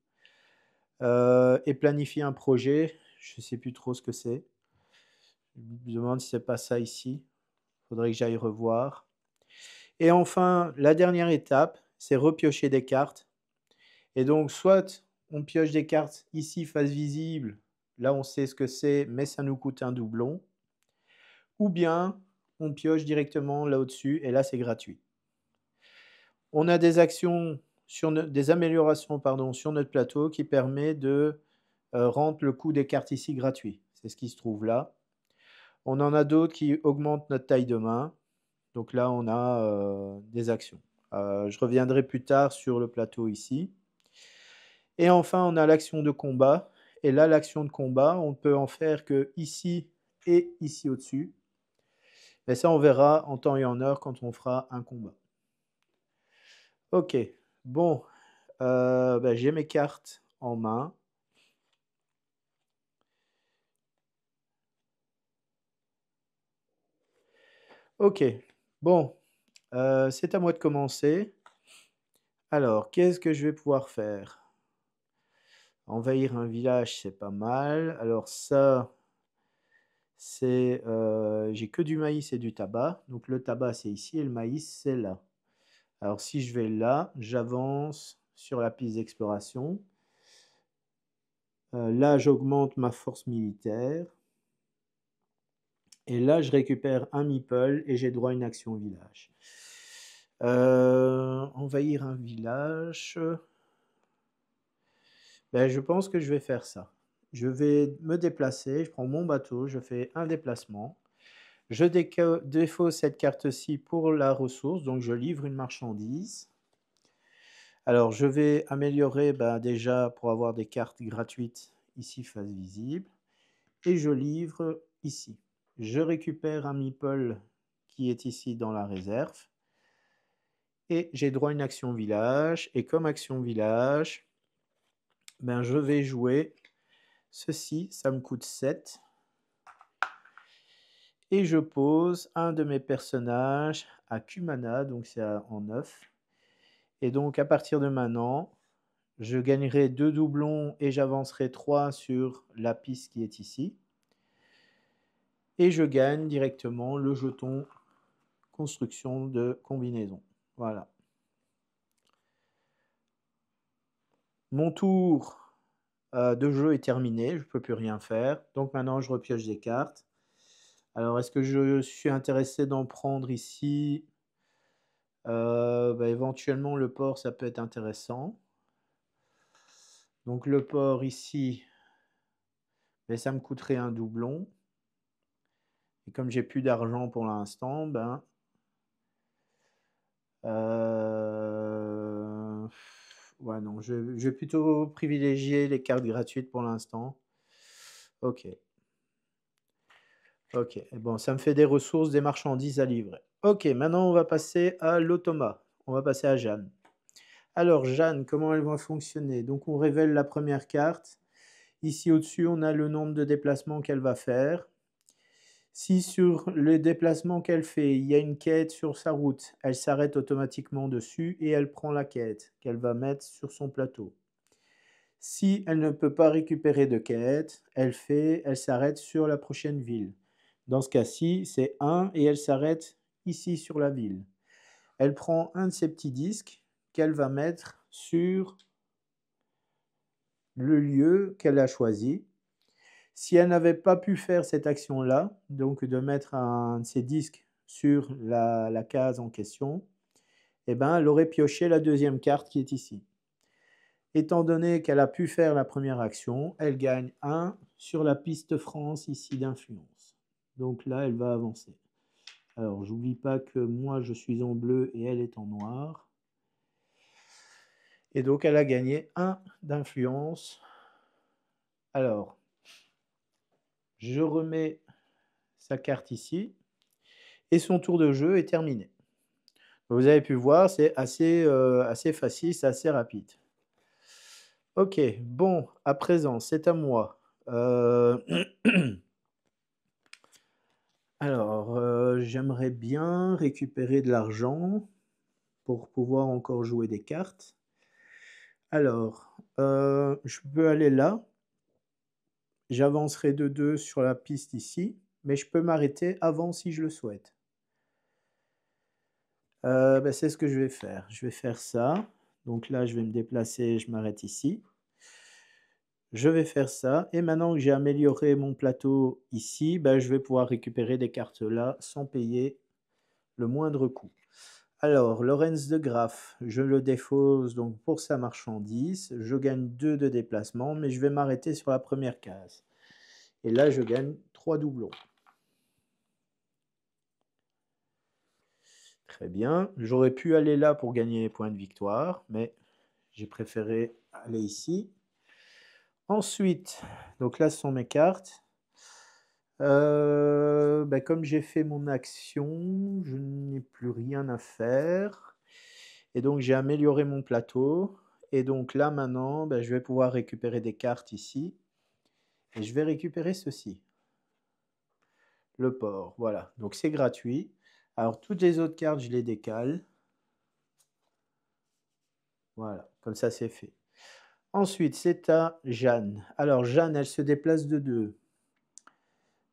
Et planifier un projet, je ne sais plus trop ce que c'est. Je me demande si c'est pas ça ici. Faudrait que j'aille revoir. Et enfin, la dernière étape, c'est repiocher des cartes. Et donc, soit on pioche des cartes ici, face visible, là on sait ce que c'est, mais ça nous coûte un doublon. Ou bien on pioche directement là au-dessus, et là c'est gratuit. On a des actions, des améliorations pardon, sur notre plateau qui permet de rendre le coût des cartes ici gratuit. C'est ce qui se trouve là. On en a d'autres qui augmentent notre taille de main. Donc là, on a des actions. Je reviendrai plus tard sur le plateau ici. Et enfin, on a l'action de combat. Et là, l'action de combat, on peut en faire que ici et ici au-dessus. Mais ça, on verra en temps et en heure quand on fera un combat. Ok, bon, ben, j'ai mes cartes en main. Ok, bon, c'est à moi de commencer. Alors, qu'est-ce que je vais pouvoir faire? Envahir un village, c'est pas mal. Alors ça, c'est... j'ai que du maïs et du tabac. Donc le tabac, c'est ici et le maïs, c'est là. Alors si je vais là, j'avance sur la piste d'exploration. Là, j'augmente ma force militaire. Et là, je récupère un meeple et j'ai droit à une action au village. Envahir un village. Ben, je pense que je vais faire ça. Je vais me déplacer, je prends mon bateau, je fais un déplacement. Je défausse cette carte-ci pour la ressource, donc je livre une marchandise. Alors, je vais améliorer déjà pour avoir des cartes gratuites ici, face visible. Et je livre ici. Je récupère un meeple qui est ici dans la réserve. Et j'ai droit à une action village. Et comme action village, je vais jouer ceci. Ça me coûte 7. Et je pose un de mes personnages à Kumana, donc c'est en 9. Et donc à partir de maintenant, je gagnerai 2 doublons et j'avancerai 3 sur la piste qui est ici. Et je gagne directement le jeton construction de combinaison. Voilà. Mon tour de jeu est terminé, je ne peux plus rien faire. Donc maintenant, je repioche des cartes. Alors, est-ce que je suis intéressé d'en prendre ici? Éventuellement, le port, ça peut être intéressant. Donc, le port ici, ça me coûterait un doublon. Et comme j'ai plus d'argent pour l'instant, ouais, non, je vais plutôt privilégier les cartes gratuites pour l'instant. Ok. Ok, bon, ça me fait des ressources, des marchandises à livrer. Ok, maintenant on va passer à l'automa. On va passer à Jeanne. Alors Jeanne, comment elle va fonctionner? Donc on révèle la première carte. Ici au-dessus, on a le nombre de déplacements qu'elle va faire. Si sur le déplacement qu'elle fait, il y a une quête sur sa route, elle s'arrête automatiquement dessus et elle prend la quête qu'elle va mettre sur son plateau. Si elle ne peut pas récupérer de quête, elle s'arrête sur la prochaine ville. Dans ce cas-ci, c'est 1 et elle s'arrête ici sur la ville. Elle prend un de ces petits disques qu'elle va mettre sur le lieu qu'elle a choisi. Si elle n'avait pas pu faire cette action-là, donc de mettre un de ces disques sur la case en question, elle aurait pioché la deuxième carte qui est ici. Étant donné qu'elle a pu faire la première action, elle gagne 1 sur la piste France ici d'influence. Donc là, elle va avancer. Alors, j'oublie pas que moi, je suis en bleu et elle est en noir. Et donc, elle a gagné 1 d'influence. Alors, je remets sa carte ici. Et son tour de jeu est terminé. Vous avez pu voir, c'est assez facile, c'est assez rapide. Ok, bon, à présent, c'est à moi. Alors, j'aimerais bien récupérer de l'argent pour pouvoir encore jouer des cartes. Alors, je peux aller là. J'avancerai de 2 sur la piste ici, mais je peux m'arrêter avant si je le souhaite. Bah, c'est ce que je vais faire. Je vais faire ça. Donc là, je vais me déplacer, je m'arrête ici. Je vais faire ça et maintenant que j'ai amélioré mon plateau ici, bah, je vais pouvoir récupérer des cartes là sans payer le moindre coût. Alors, Lorenz de Graaf, je le défausse donc pour sa marchandise. Je gagne 2 de déplacement, mais je vais m'arrêter sur la première case. Et là, je gagne 3 doublons. Très bien. J'aurais pu aller là pour gagner les points de victoire, mais j'ai préféré aller ici. Ensuite, donc là, ce sont mes cartes. Bah, comme j'ai fait mon action, je n'ai plus rien à faire. Et donc, j'ai amélioré mon plateau. Et donc là, maintenant, bah, je vais pouvoir récupérer des cartes ici. Et je vais récupérer ceci. Le port, voilà. Donc, c'est gratuit. Alors, toutes les autres cartes, je les décale. Voilà, comme ça, c'est fait. Ensuite, c'est à Jeanne. Alors, Jeanne, elle se déplace de 2.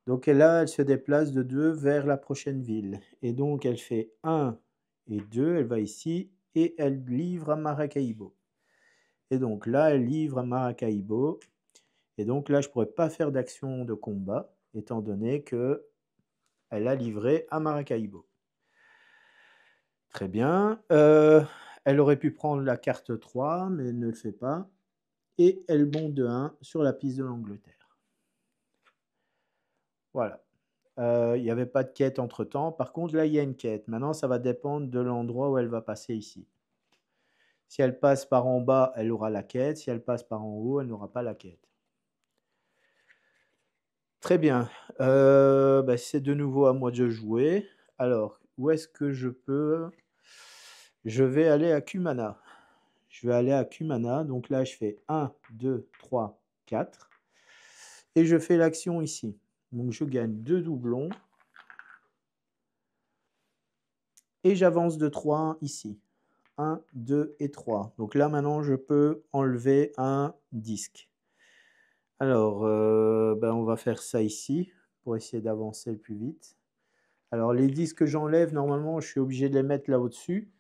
Donc là, elle se déplace de 2 vers la prochaine ville. Et donc, elle fait 1 et 2, elle va ici, et elle livre à Maracaibo. Et donc là, elle livre à Maracaibo. Et donc là, je ne pourrais pas faire d'action de combat, étant donné qu'elle a livré à Maracaibo. Très bien. Elle aurait pu prendre la carte 3, mais elle ne le fait pas. Et elle monte de 1 sur la piste de l'Angleterre. Voilà. Il n'y avait pas de quête entre-temps. Par contre, là, il y a une quête. Maintenant, ça va dépendre de l'endroit où elle va passer ici. Si elle passe par en bas, elle aura la quête. Si elle passe par en haut, elle n'aura pas la quête. Très bien. Bah, c'est de nouveau à moi de jouer. Alors, où est-ce que je peux? Je vais aller à Kumana. Je vais aller à Kumana. Donc là, je fais 1, 2, 3, 4. Et je fais l'action ici. Donc, je gagne 2 doublons. Et j'avance de 3 ici. 1, 2 et 3. Donc là, maintenant, je peux enlever un disque. Alors, ben, on va faire ça ici pour essayer d'avancer le plus vite. Alors, les disques que j'enlève, normalement, je suis obligé de les mettre là au-dessus.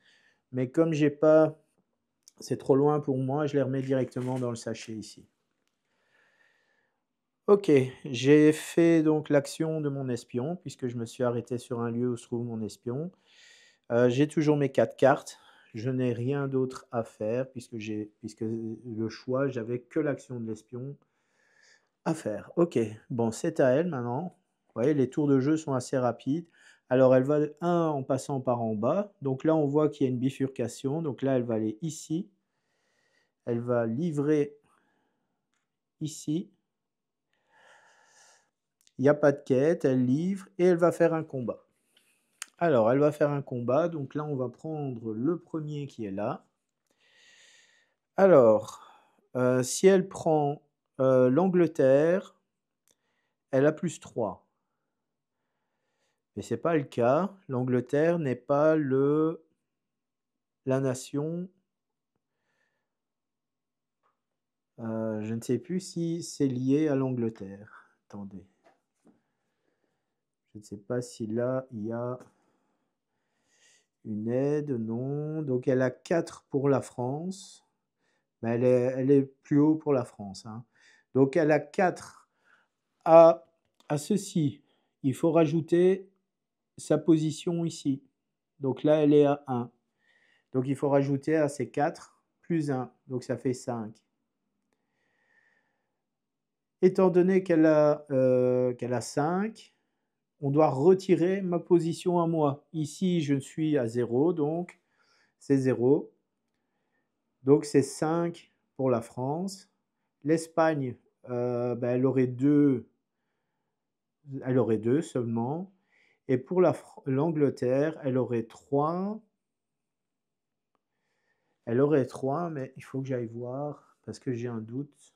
Mais comme j'ai pas, c'est trop loin pour moi, je les remets directement dans le sachet ici. Ok, j'ai fait donc l'action de mon espion, puisque je me suis arrêté sur un lieu où se trouve mon espion. J'ai toujours mes 4 cartes. Je n'ai rien d'autre à faire, puisque le choix, j'avais que l'action de l'espion à faire. Ok, bon, c'est à elle maintenant. Vous voyez, les tours de jeu sont assez rapides. Alors, elle va 1 en passant par en bas. Donc là, on voit qu'il y a une bifurcation. Donc là, elle va aller ici. Elle va livrer ici. Il n'y a pas de quête, elle livre et elle va faire un combat. Alors, elle va faire un combat. Donc là, on va prendre le premier qui est là. Alors, si elle prend l'Angleterre, elle a plus 3. Mais ce n'est pas le cas. L'Angleterre n'est pas la nation. Je ne sais plus si c'est lié à l'Angleterre. Attendez. Je ne sais pas si là, il y a une aide. Non. Donc, elle a 4 pour la France. Mais elle est plus haut pour la France. Hein. Donc, elle a 4 à ceci. Il faut rajouter sa position ici. Donc là, elle est à 1. Donc, il faut rajouter à ces 4 plus 1. Donc, ça fait 5. Étant donné qu'elle a 5, on doit retirer ma position à moi. Ici, je suis à 0, donc c'est 0. Donc, c'est 5 pour la France. L'Espagne, ben, elle aurait 2 seulement. Et pour l'Angleterre, elle aurait 3. Elle aurait 3, mais il faut que j'aille voir parce que j'ai un doute.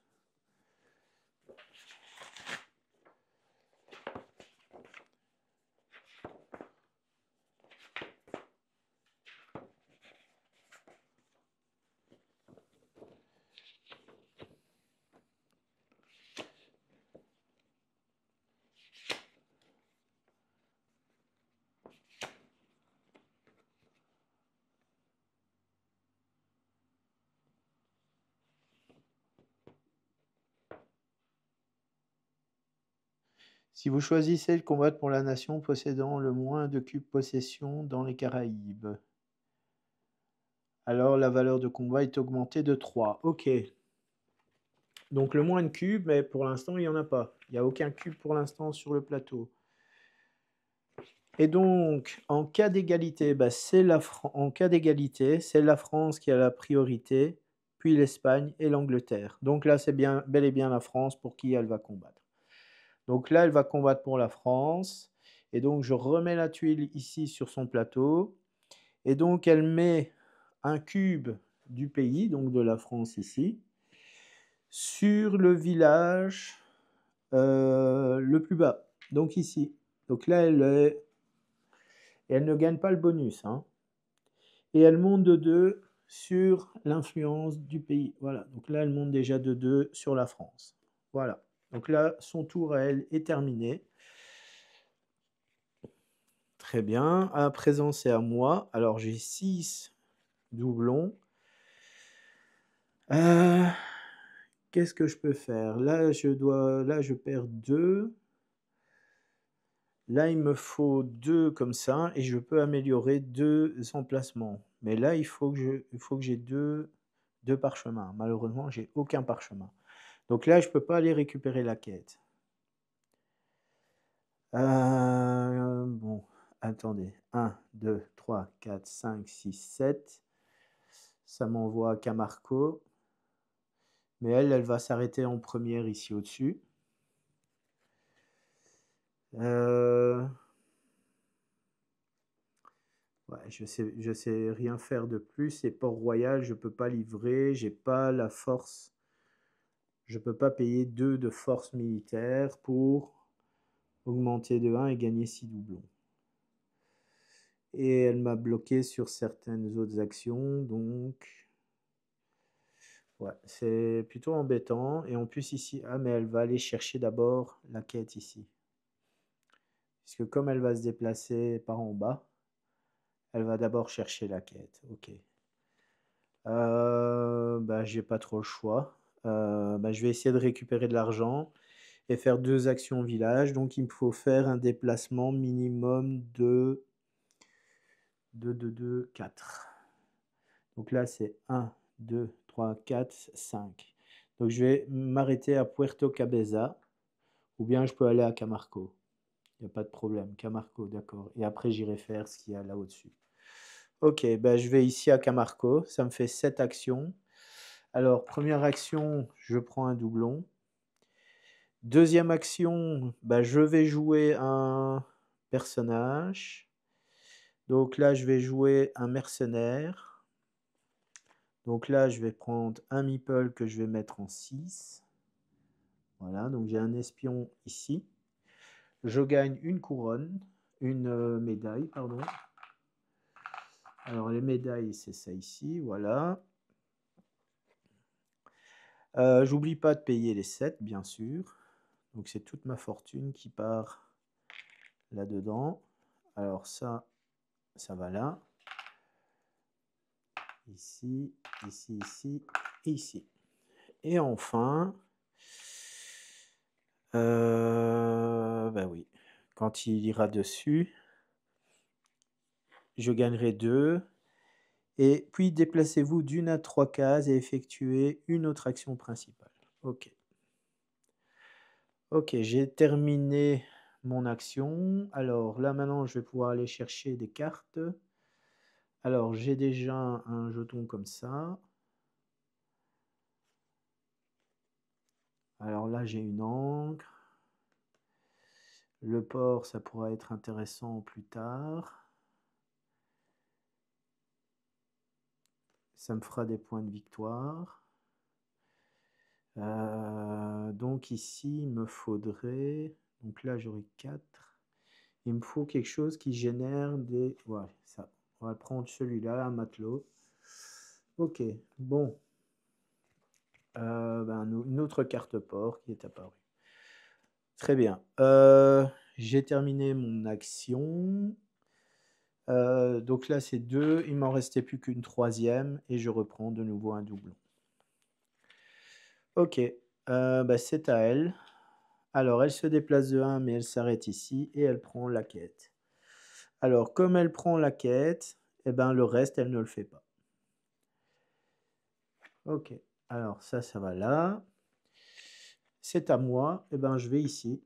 Si vous choisissez de combattre pour la nation possédant le moins de cubes possession dans les Caraïbes, alors la valeur de combat est augmentée de 3. Ok. Donc le moins de cubes, mais pour l'instant, il n'y en a pas. Il n'y a aucun cube pour l'instant sur le plateau. Et donc, en cas d'égalité, c'est la France qui a la priorité, puis l'Espagne et l'Angleterre. Donc là, c'est bien, bel et bien la France pour qui elle va combattre. Donc là, elle va combattre pour la France. Et donc, je remets la tuile ici sur son plateau. Et donc, elle met un cube du pays, donc de la France ici, sur le village le plus bas, donc ici. Donc là, elle ne gagne pas le bonus. Hein. Et elle monte de 2 sur l'influence du pays. Voilà, donc là, elle monte déjà de 2 sur la France. Voilà, donc là, son tour à elle est terminé. Très bien, à présent, c'est à moi. Alors, j'ai 6 doublons. Qu'est-ce que je peux faire? Là, je perds 2. Là, il me faut 2 comme ça et je peux améliorer 2 emplacements. Mais là, il faut que j'ai 2 parchemins. Malheureusement, j'ai aucun parchemin. Donc là, je peux pas aller récupérer la quête. Bon, attendez. 1, 2, 3, 4, 5, 6, 7. Ça m'envoie à Camarco. Mais elle va s'arrêter en première ici au-dessus. Ouais, je sais rien faire de plus. Et Port-Royal, je peux pas livrer. J'ai pas la force. Je peux pas payer 2 de force militaire pour augmenter de 1 et gagner 6 doublons. Et elle m'a bloqué sur certaines autres actions, donc ouais, c'est plutôt embêtant. Et en plus ici, ah mais elle va aller chercher d'abord la quête ici. Puisque comme elle va se déplacer par en bas, elle va d'abord chercher la quête. Ok. J'ai pas trop le choix. Je vais essayer de récupérer de l'argent et faire 2 actions village. Donc il me faut faire un déplacement minimum de 4. Donc là, c'est 1, 2, 3, 4, 5. Donc je vais m'arrêter à Puerto Cabeza ou bien je peux aller à Camarco. Il n'y a pas de problème. Camarco, d'accord. Et après, j'irai faire ce qu'il y a là au-dessus. Ok, je vais ici à Camarco. Ça me fait 7 actions. Alors, première action, je prends un doublon. Deuxième action, je vais jouer un personnage. Donc là, je vais jouer un mercenaire. Donc là, je vais prendre un meeple que je vais mettre en 6. Voilà, donc j'ai un espion ici. Je gagne une couronne, une médaille, pardon. Alors les médailles, c'est ça ici, voilà. J'oublie pas de payer les 7, bien sûr. Donc c'est toute ma fortune qui part là-dedans. Alors ça va là. Ici, ici, ici, et ici. Et enfin, oui, quand il ira dessus, je gagnerai 2. Et puis déplacez-vous d'une à 3 cases et effectuez une autre action principale. Ok. Ok, j'ai terminé mon action. Alors là maintenant, je vais pouvoir aller chercher des cartes. Alors j'ai déjà un jeton comme ça. Alors là, j'ai une encre. Le port, ça pourra être intéressant plus tard. Ça me fera des points de victoire. Donc ici, il me faudrait... Donc là, j'aurai 4. Il me faut quelque chose qui génère des... Ouais, ça. On va prendre celui-là, un matelot. Ok, bon. Une autre carte port qui est apparue. Très bien. J'ai terminé mon action. Donc là, c'est 2. Il m'en restait plus qu'une troisième. Et je reprends de nouveau un doublon. Ok. C'est à elle. Alors, elle se déplace de 1, mais elle s'arrête ici et elle prend la quête. Alors, comme elle prend la quête, eh ben, le reste, elle ne le fait pas. Ok, alors ça va là. C'est à moi, eh ben, je vais ici.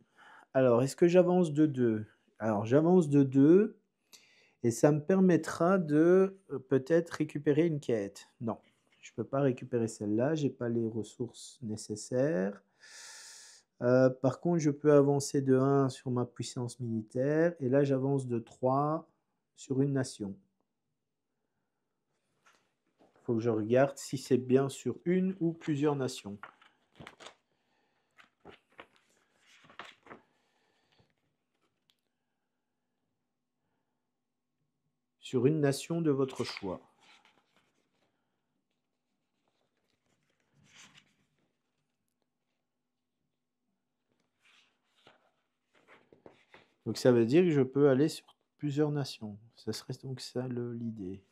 Alors, est-ce que j'avance de 2? Alors, j'avance de 2 et ça me permettra de peut-être récupérer une quête. Non, je ne peux pas récupérer celle-là, je n'ai pas les ressources nécessaires. Par contre, je peux avancer de 1 sur ma puissance militaire et là, j'avance de 3 sur une nation. Il faut que je regarde si c'est bien sur une ou plusieurs nations. Sur une nation de votre choix. Donc ça veut dire que je peux aller sur plusieurs nations. Ça serait donc ça l'idée.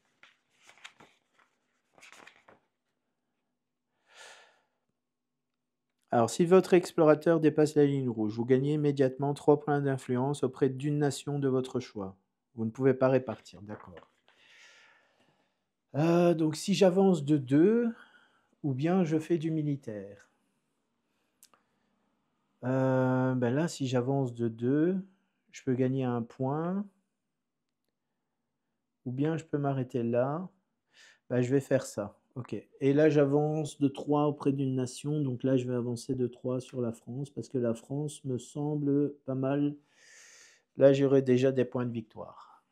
Alors si votre explorateur dépasse la ligne rouge, vous gagnez immédiatement 3 points d'influence auprès d'une nation de votre choix. Vous ne pouvez pas répartir, d'accord. Donc si j'avance de 2, ou bien je fais du militaire. Ben là, si j'avance de 2, je peux gagner 1 point. Ou bien je peux m'arrêter là. Ben, je vais faire ça. Ok. Et là, j'avance de 3 auprès d'une nation. Donc là, je vais avancer de 3 sur la France. Parce que la France me semble pas mal. Là, j'aurai déjà des points de victoire.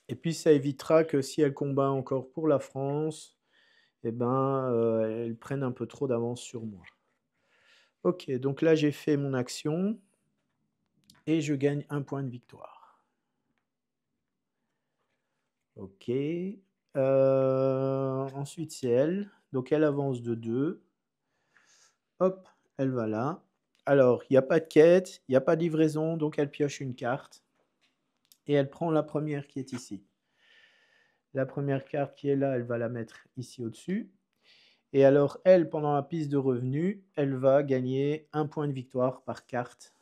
Et puis, ça évitera que si elle combat encore pour la France, eh ben, elle prenne un peu trop d'avance sur moi. Ok, donc là, j'ai fait mon action. Et je gagne 1 point de victoire. Ok. Ensuite, c'est elle. Donc, elle avance de 2. Hop, elle va là. Alors, il n'y a pas de quête, il n'y a pas de livraison, donc elle pioche une carte. Et elle prend la première qui est ici. La première carte qui est là, elle va la mettre ici au-dessus. Et alors, elle, pendant la piste de revenus, elle va gagner 1 point de victoire par carte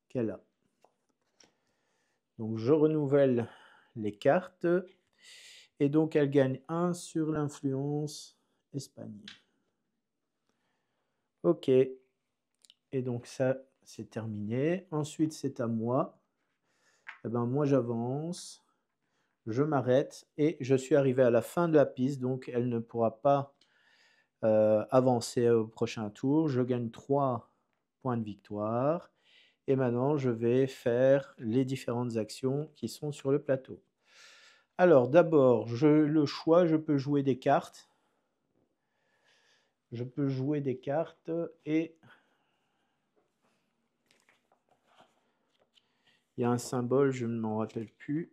qu'elle a. Donc, je renouvelle les cartes. Et donc, elle gagne 1 sur l'influence Espagne. Ok. Et donc, ça, c'est terminé. Ensuite, c'est à moi. Eh ben, moi, j'avance. Je m'arrête et je suis arrivé à la fin de la piste. Donc, elle ne pourra pas avancer au prochain tour. Je gagne 3 points de victoire. Et maintenant, je vais faire les différentes actions qui sont sur le plateau. Alors, d'abord, le choix, je peux jouer des cartes. Je peux jouer des cartes et il y a un symbole, je ne m'en rappelle plus.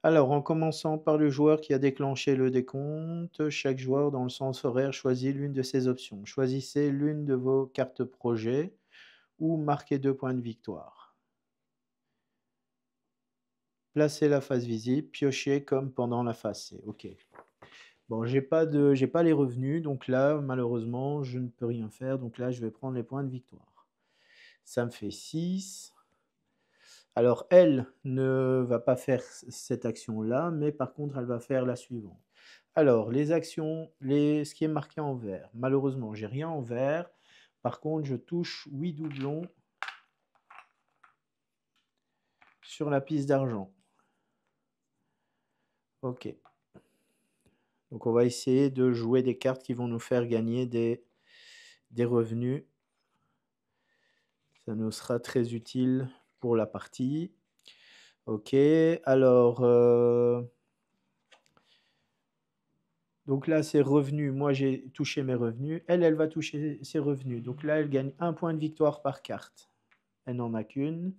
Alors, en commençant par le joueur qui a déclenché le décompte, chaque joueur dans le sens horaire choisit l'une de ses options. Choisissez l'une de vos cartes projet ou marquez 2 points de victoire. Placez la face visible, piochez comme pendant la face C. Ok. Bon, j'ai pas les revenus, donc là, malheureusement, je ne peux rien faire. Donc là, je vais prendre les points de victoire. Ça me fait 6. Alors, elle ne va pas faire cette action-là, mais par contre, elle va faire la suivante. Alors, les actions, ce qui est marqué en vert. Malheureusement, j'ai rien en vert. Par contre, je touche 8 doublons sur la piste d'argent. Ok. Donc, on va essayer de jouer des cartes qui vont nous faire gagner des revenus. Ça nous sera très utile pour la partie. Ok. Alors... donc là, c'est revenus. Moi, j'ai touché mes revenus. Elle va toucher ses revenus. Donc là, elle gagne 1 point de victoire par carte. Elle n'en a qu'une.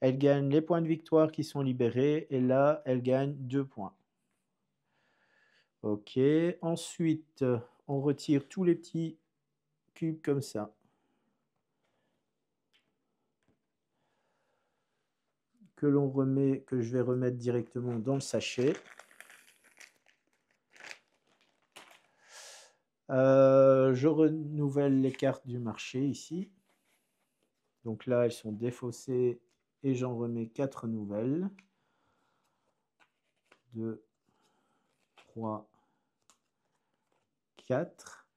Elle gagne les points de victoire qui sont libérés. Et là, elle gagne 2 points. Ok. Ensuite, on retire tous les petits cubes comme ça. que l'on remet, que je vais remettre directement dans le sachet. Je renouvelle les cartes du marché ici. Donc là, elles sont défaussées et j'en remets 4 nouvelles. 2, 3, 4.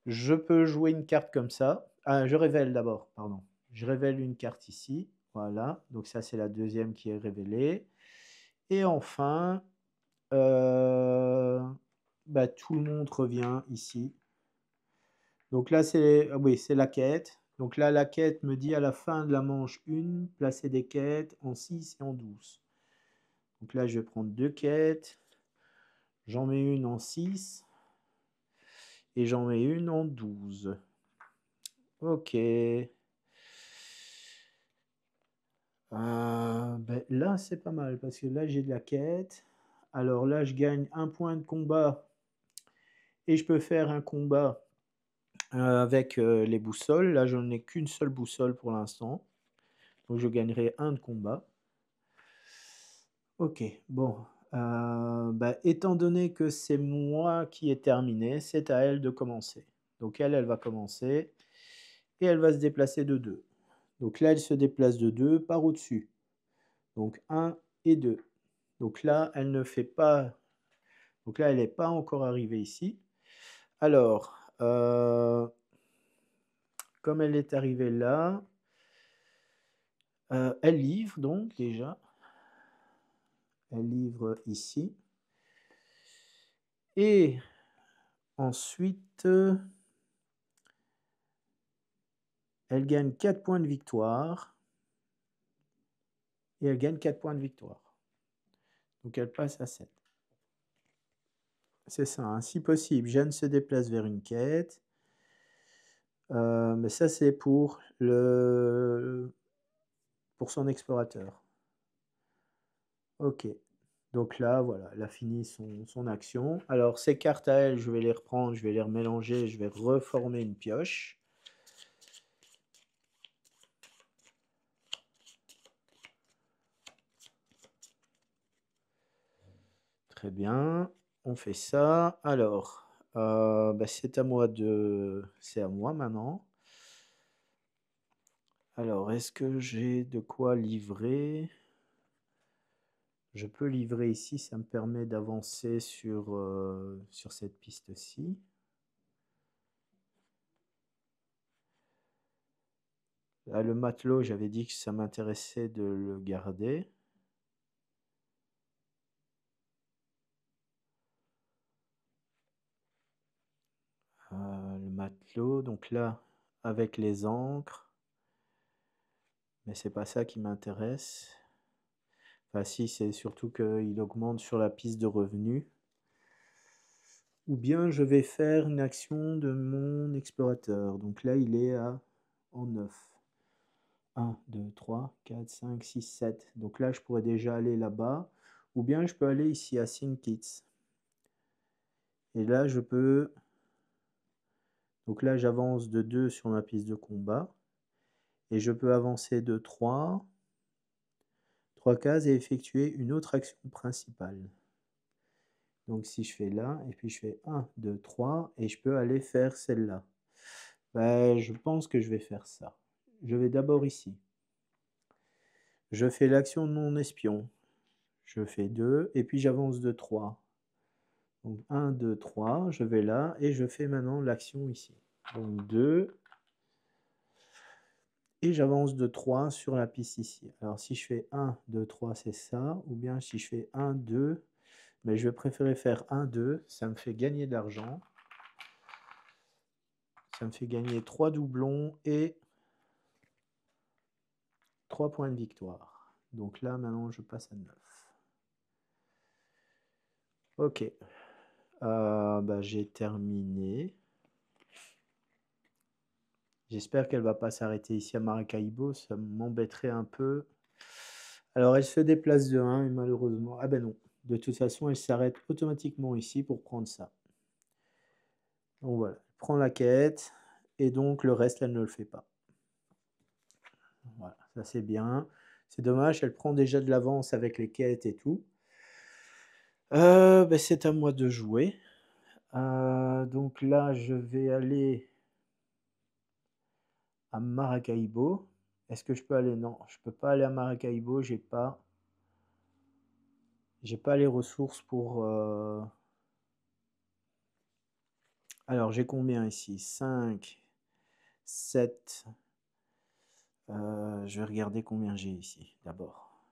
Je peux jouer une carte comme ça. Ah, je révèle d'abord, pardon. Je révèle une carte ici. Voilà, donc ça c'est la deuxième qui est révélée. Et enfin, tout le monde revient ici. Donc là, oui, c'est la quête. Donc là, la quête me dit à la fin de la manche 1, placer des quêtes en 6 et en 12. Donc là, je vais prendre 2 quêtes. J'en mets une en 6. Et j'en mets une en 12. Ok. Là, c'est pas mal parce que là, j'ai de la quête. Alors là, je gagne un point de combat et je peux faire un combat avec les boussoles. Là, j'en ai qu'une seule boussole pour l'instant. Donc, je gagnerai un de combat. Ok, bon. Étant donné que c'est moi qui ai terminé, c'est à elle de commencer. Donc, elle va commencer et elle va se déplacer de 2. Donc là, elle se déplace de 2 par au-dessus. Donc 1 et 2. Donc là, elle ne fait pas... Donc là, elle n'est pas encore arrivée ici. Alors, comme elle est arrivée là, elle livre donc déjà. Elle livre ici. Et ensuite, elle gagne 4 points de victoire. Et elle gagne 4 points de victoire. Donc elle passe à 7. C'est ça, hein. Si possible, Jeanne se déplace vers une quête. Mais ça, c'est pour son explorateur. Ok. Donc là, voilà, elle a fini son action. Alors, ces cartes à elle, je vais les reprendre, je vais les remélanger, je vais reformer une pioche. Très bien, on fait ça. Alors, c'est à moi maintenant. Alors, est-ce que j'ai de quoi livrer? Je peux livrer ici, ça me permet d'avancer sur cette piste-ci. Là, le matelot, j'avais dit que ça m'intéressait de le garder. Le matelot, donc là, avec les ancres. Mais c'est pas ça qui m'intéresse. Enfin, si, c'est surtout qu'il augmente sur la piste de revenus. Ou bien je vais faire une action de mon explorateur. Donc là, il est en 9. 1, 2, 3, 4, 5, 6, 7. Donc là, je pourrais déjà aller là-bas. Ou bien je peux aller ici à Sinkitz. Et là, je peux... Donc là, j'avance de 2 sur ma piste de combat. Et je peux avancer de 3 cases et effectuer une autre action principale. Donc si je fais là, et puis je fais 1, 2, 3, et je peux aller faire celle-là. Je pense que je vais faire ça. Je vais d'abord ici. Je fais l'action de mon espion. Je fais 2, et puis j'avance de 3. Donc 1, 2, 3, je vais là, et je fais maintenant l'action ici. Donc 2, et j'avance de 3 sur la piste ici. Alors si je fais 1, 2, 3, c'est ça, ou bien si je fais 1, 2, mais je vais préférer faire 1, 2, ça me fait gagner de l'argent. Ça me fait gagner 3 doublons et 3 points de victoire. Donc là, maintenant, je passe à 9. Ok. J'ai terminé. J'espère qu'elle ne va pas s'arrêter ici à Maracaibo. Ça m'embêterait un peu. Alors, elle se déplace de 1 et malheureusement... Ah ben non. De toute façon, elle s'arrête automatiquement ici pour prendre ça. Donc voilà. Elle prend la quête. Et donc, le reste, elle ne le fait pas. Voilà. Ça, c'est bien. C'est dommage, elle prend déjà de l'avance avec les quêtes et tout. C'est à moi de jouer. Donc là, je vais aller à Maracaibo. Est-ce que je peux aller? Non, je peux pas aller à Maracaibo, j'ai pas les ressources pour... Alors, j'ai combien ici? 5, 7. Je vais regarder combien j'ai ici, d'abord.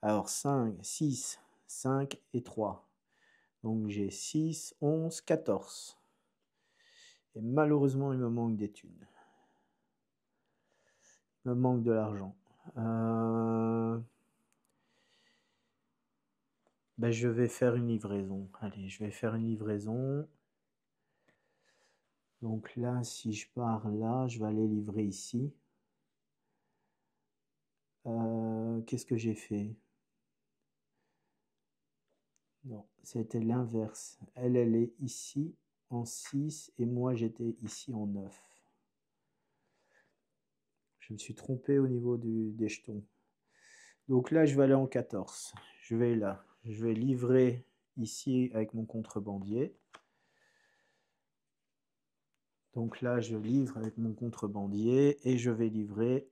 Alors, 5, 6, 5 et 3. Donc, j'ai 6, 11, 14. Et malheureusement, il me manque des thunes. Il me manque de l'argent. Je vais faire une livraison. Allez, je vais faire une livraison. Donc là, si je pars là, je vais aller livrer ici. Qu'est-ce que j'ai fait? Non, c'était l'inverse. Elle est ici en 6 et moi j'étais ici en 9. Je me suis trompé au niveau des jetons. Donc là, je vais aller en 14. Je vais là. Je vais livrer ici avec mon contrebandier. Donc là, je livre avec mon contrebandier et je vais livrer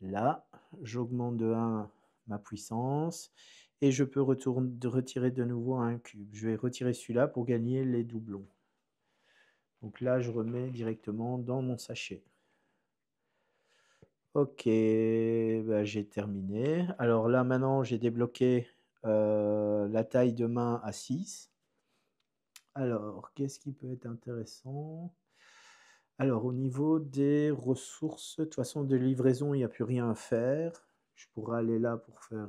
là. J'augmente de 1 ma puissance et je peux retirer de nouveau un cube. Je vais retirer celui-là pour gagner les doublons. Donc là, je remets directement dans mon sachet. Ok, j'ai terminé. Alors là, maintenant, j'ai débloqué la taille de main à 6. Alors, qu'est-ce qui peut être intéressant? Alors, au niveau des ressources, de toute façon, de livraison, il n'y a plus rien à faire. Je pourrais aller là pour faire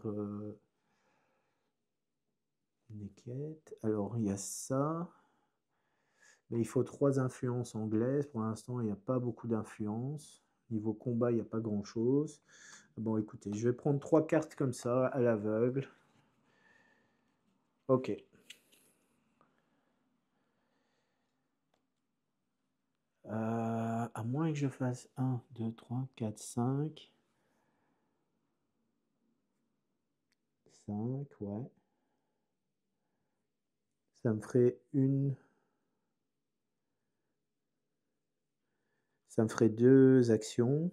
des quêtes. Alors, il y a ça. Mais il faut 3 influences anglaises. Pour l'instant, il n'y a pas beaucoup d'influence. Niveau combat, il n'y a pas grand-chose. Bon, écoutez, je vais prendre 3 cartes comme ça, à l'aveugle. Ok. À moins que je fasse 1, 2, 3, 4, 5. 5, ouais. Ça me ferait une... Ça me ferait 2 actions.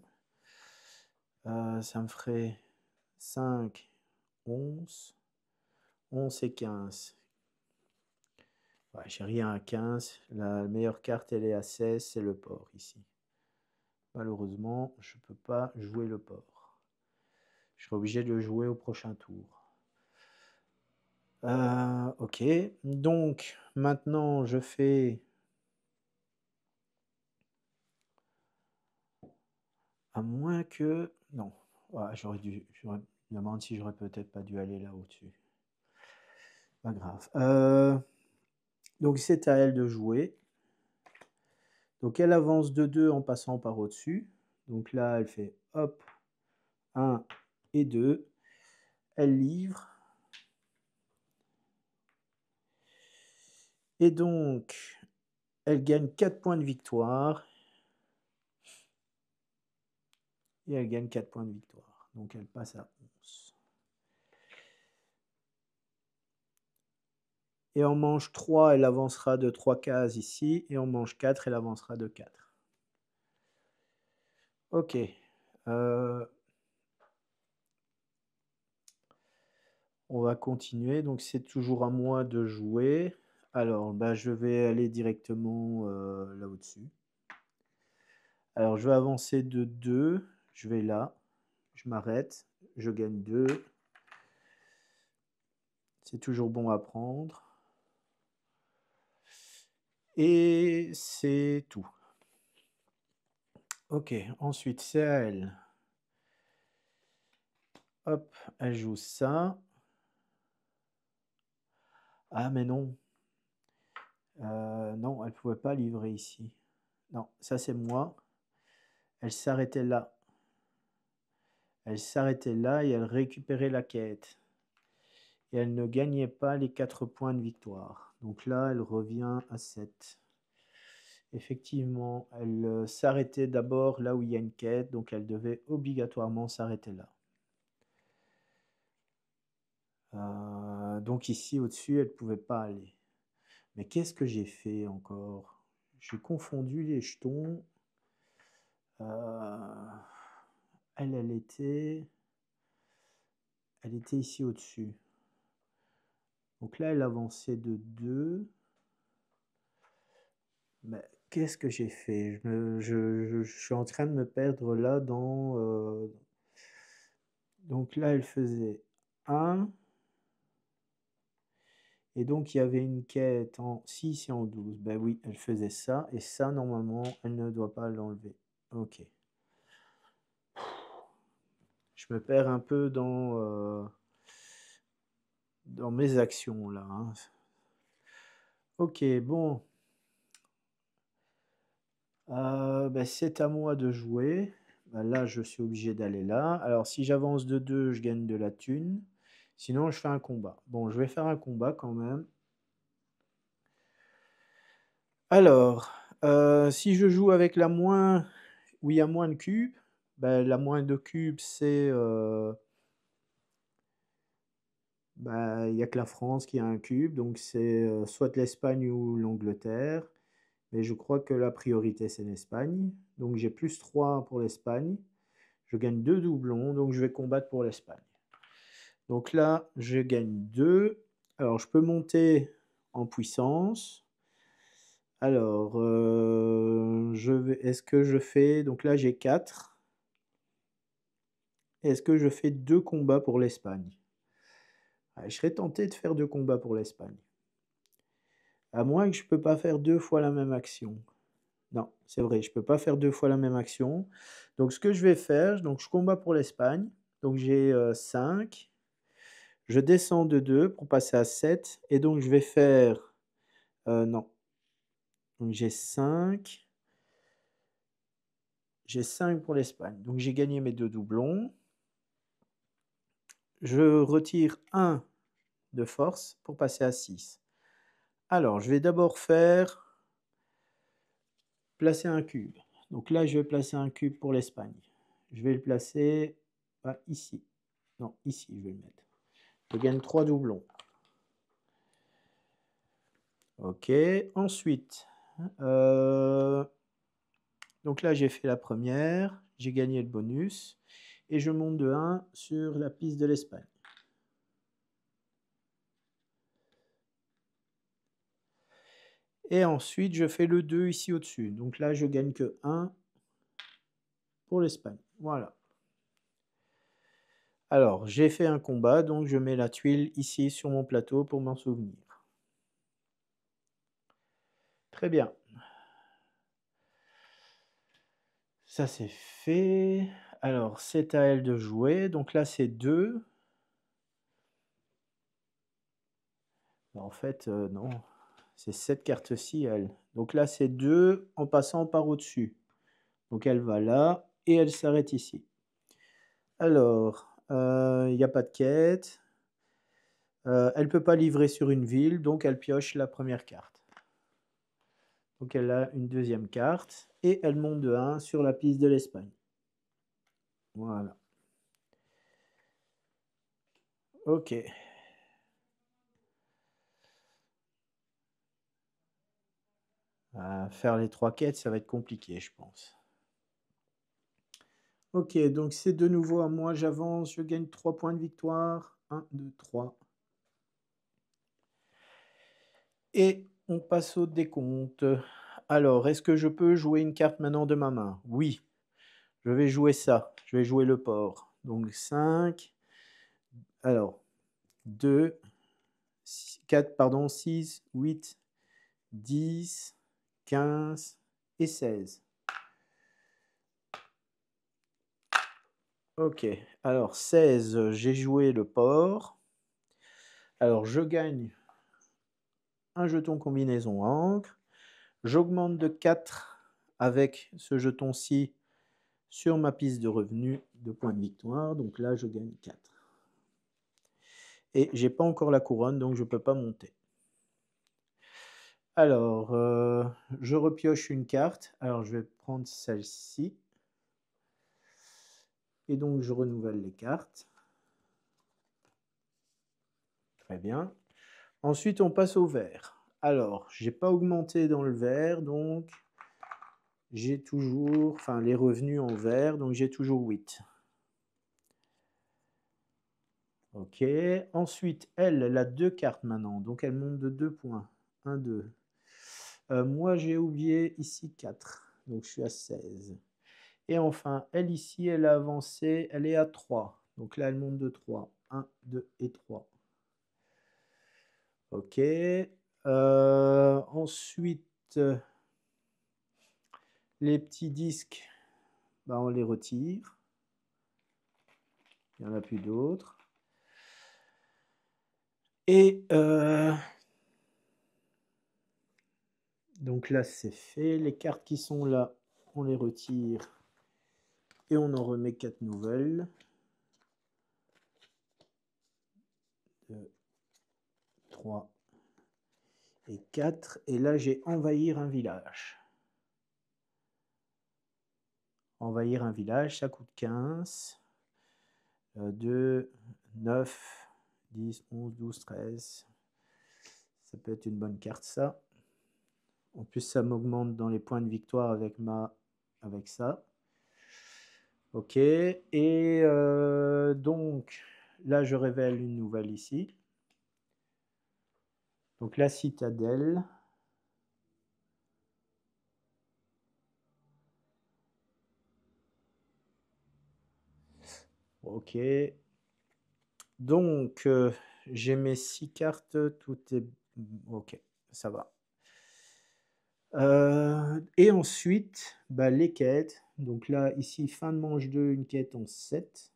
Ça me ferait 5, 11. 11 et 15. Ouais, j'ai rien à 15. La meilleure carte, elle est à 16. C'est le port ici. Malheureusement, je ne peux pas jouer le port. Je serai obligé de le jouer au prochain tour. Ok. Donc, maintenant, je fais... À moins que... Non. Ouais, j'aurais dû... Je me demande si j'aurais peut-être pas dû aller là au-dessus. Pas grave. Donc, c'est à elle de jouer. Donc, elle avance de 2 en passant par au-dessus. Donc là, elle fait hop, 1 et 2. Elle livre. Et donc, elle gagne 4 points de victoire. Et elle gagne 4 points de victoire. Donc, elle passe à 11. Et en manche 3, elle avancera de 3 cases ici. Et en manche 4, elle avancera de 4. Ok. On va continuer. Donc, c'est toujours à moi de jouer. Alors, je vais aller directement là au-dessus. Alors, je vais avancer de 2. Je vais là. Je m'arrête. Je gagne 2. C'est toujours bon à prendre. Et c'est tout. Ok, ensuite, c'est à elle. Hop, elle joue ça. Ah, mais non. Non, elle ne pouvait pas livrer ici. Non, ça c'est moi. Elle s'arrêtait là. Elle s'arrêtait là et elle récupérait la quête. Et elle ne gagnait pas les 4 points de victoire. Donc là, elle revient à 7. Effectivement, elle s'arrêtait d'abord là où il y a une quête, donc elle devait obligatoirement s'arrêter là. Donc ici au-dessus, elle ne pouvait pas aller. Mais qu'est-ce que j'ai fait encore? J'ai confondu les jetons. Elle, elle était ici au-dessus. Donc là, elle avançait de 2. Mais qu'est-ce que j'ai fait? Je suis en train de me perdre là dans... Donc là, elle faisait 1. Et donc, il y avait une quête en 6 et en 12. Ben oui, elle faisait ça. Et ça, normalement, elle ne doit pas l'enlever. Ok. Je me perds un peu dans mes actions là, hein. Ok, bon. Ben, c'est à moi de jouer. Ben là, je suis obligé d'aller là. Alors, si j'avance de 2, je gagne de la thune. Sinon, je fais un combat. Bon, je vais faire un combat quand même. Alors, si je joue avec la moins, où il y a moins de cubes, ben, la moins de cubes, c'est... ben, il n'y a que la France qui a un cube, donc c'est soit l'Espagne ou l'Angleterre. Mais je crois que la priorité, c'est l'Espagne. Donc j'ai plus 3 pour l'Espagne. Je gagne 2 doublons, donc je vais combattre pour l'Espagne. Donc là, je gagne 2. Alors, je peux monter en puissance. Alors, est-ce que je fais... Donc là, j'ai 4. Est-ce que je fais 2 combats pour l'Espagne? Je serais tenté de faire 2 combats pour l'Espagne. À moins que je ne peux pas faire 2 fois la même action. Non, c'est vrai, je ne peux pas faire 2 fois la même action. Donc, ce que je vais faire, donc je combats pour l'Espagne. Donc, j'ai 5. Je descends de 2 pour passer à 7. Et donc, je vais faire... non. Donc, j'ai 5. J'ai 5 pour l'Espagne. Donc, j'ai gagné mes 2 doublons. Je retire 1 de force pour passer à 6. Alors, je vais d'abord faire... placer un cube. Donc là, je vais placer un cube pour l'Espagne. Je vais le placer ici. Non, ici, je vais le mettre. Je gagne 3 doublons. Ok, ensuite, donc là j'ai fait la première, j'ai gagné le bonus, et je monte de 1 sur la piste de l'Espagne. Et ensuite je fais le 2 ici au-dessus, donc là je gagne que 1 pour l'Espagne, voilà. Alors j'ai fait un combat, donc je mets la tuile ici sur mon plateau pour m'en souvenir. Très bien. Ça c'est fait. Alors c'est à elle de jouer. Donc là c'est 2. En fait, non. C'est cette carte-ci, elle. Donc là c'est 2 en passant par au-dessus. Donc elle va là et elle s'arrête ici. Alors, il n'y a pas de quête. Elle ne peut pas livrer sur une ville, donc elle pioche la première carte. Donc elle a une deuxième carte et elle monte de 1 sur la piste de l'Espagne. Voilà. Ok. Faire les 3 quêtes, ça va être compliqué, je pense. Ok, donc c'est de nouveau à moi, j'avance, je gagne 3 points de victoire. 1, 2, 3. Et on passe au décompte. Alors, est-ce que je peux jouer une carte maintenant de ma main? Oui. Je vais jouer ça. Je vais jouer le porc. Donc 5. Alors, 2, 4, pardon, 6, 8, 10, 15 et 16. Ok. Alors, 16, j'ai joué le porc. Alors, je gagne un jeton combinaison encre. J'augmente de 4 avec ce jeton-ci sur ma piste de revenus de points de victoire. Donc là, je gagne 4. Et j'ai pas encore la couronne, donc je ne peux pas monter. Alors, je repioche une carte. Alors, je vais prendre celle-ci. Et donc, je renouvelle les cartes. Très bien. Ensuite, on passe au vert. Alors, j'ai pas augmenté dans le vert, donc j'ai toujours, enfin, les revenus en vert, donc j'ai toujours 8. Ok. Ensuite, elle a 2 cartes maintenant, donc elle monte de 2 points. 1, 2. Moi, j'ai oublié ici 4, donc je suis à 16. Et enfin, elle ici, elle a avancé, elle est à 3. Donc là, elle monte de 3. 1, 2 et 3. Ok. Ensuite, les petits disques, bah, on les retire. Il n'y en a plus d'autres. Et donc là, c'est fait. Les cartes qui sont là, on les retire. Et on en remet 4 nouvelles. 2, 3 et 4. Et là, j'ai envahir un village. Envahir un village, ça coûte 15. 2, 9, 10, 11, 12, 13. Ça peut être une bonne carte, ça. En plus, ça m'augmente dans les points de victoire avec ça. Ok. Et donc, là, je révèle une nouvelle ici. Donc, la citadelle. Ok. Donc, j'ai mes 6 cartes. Tout est... Ok, ça va. Et ensuite, bah, les quêtes. Donc là, ici, fin de manche 2, une quête en 7.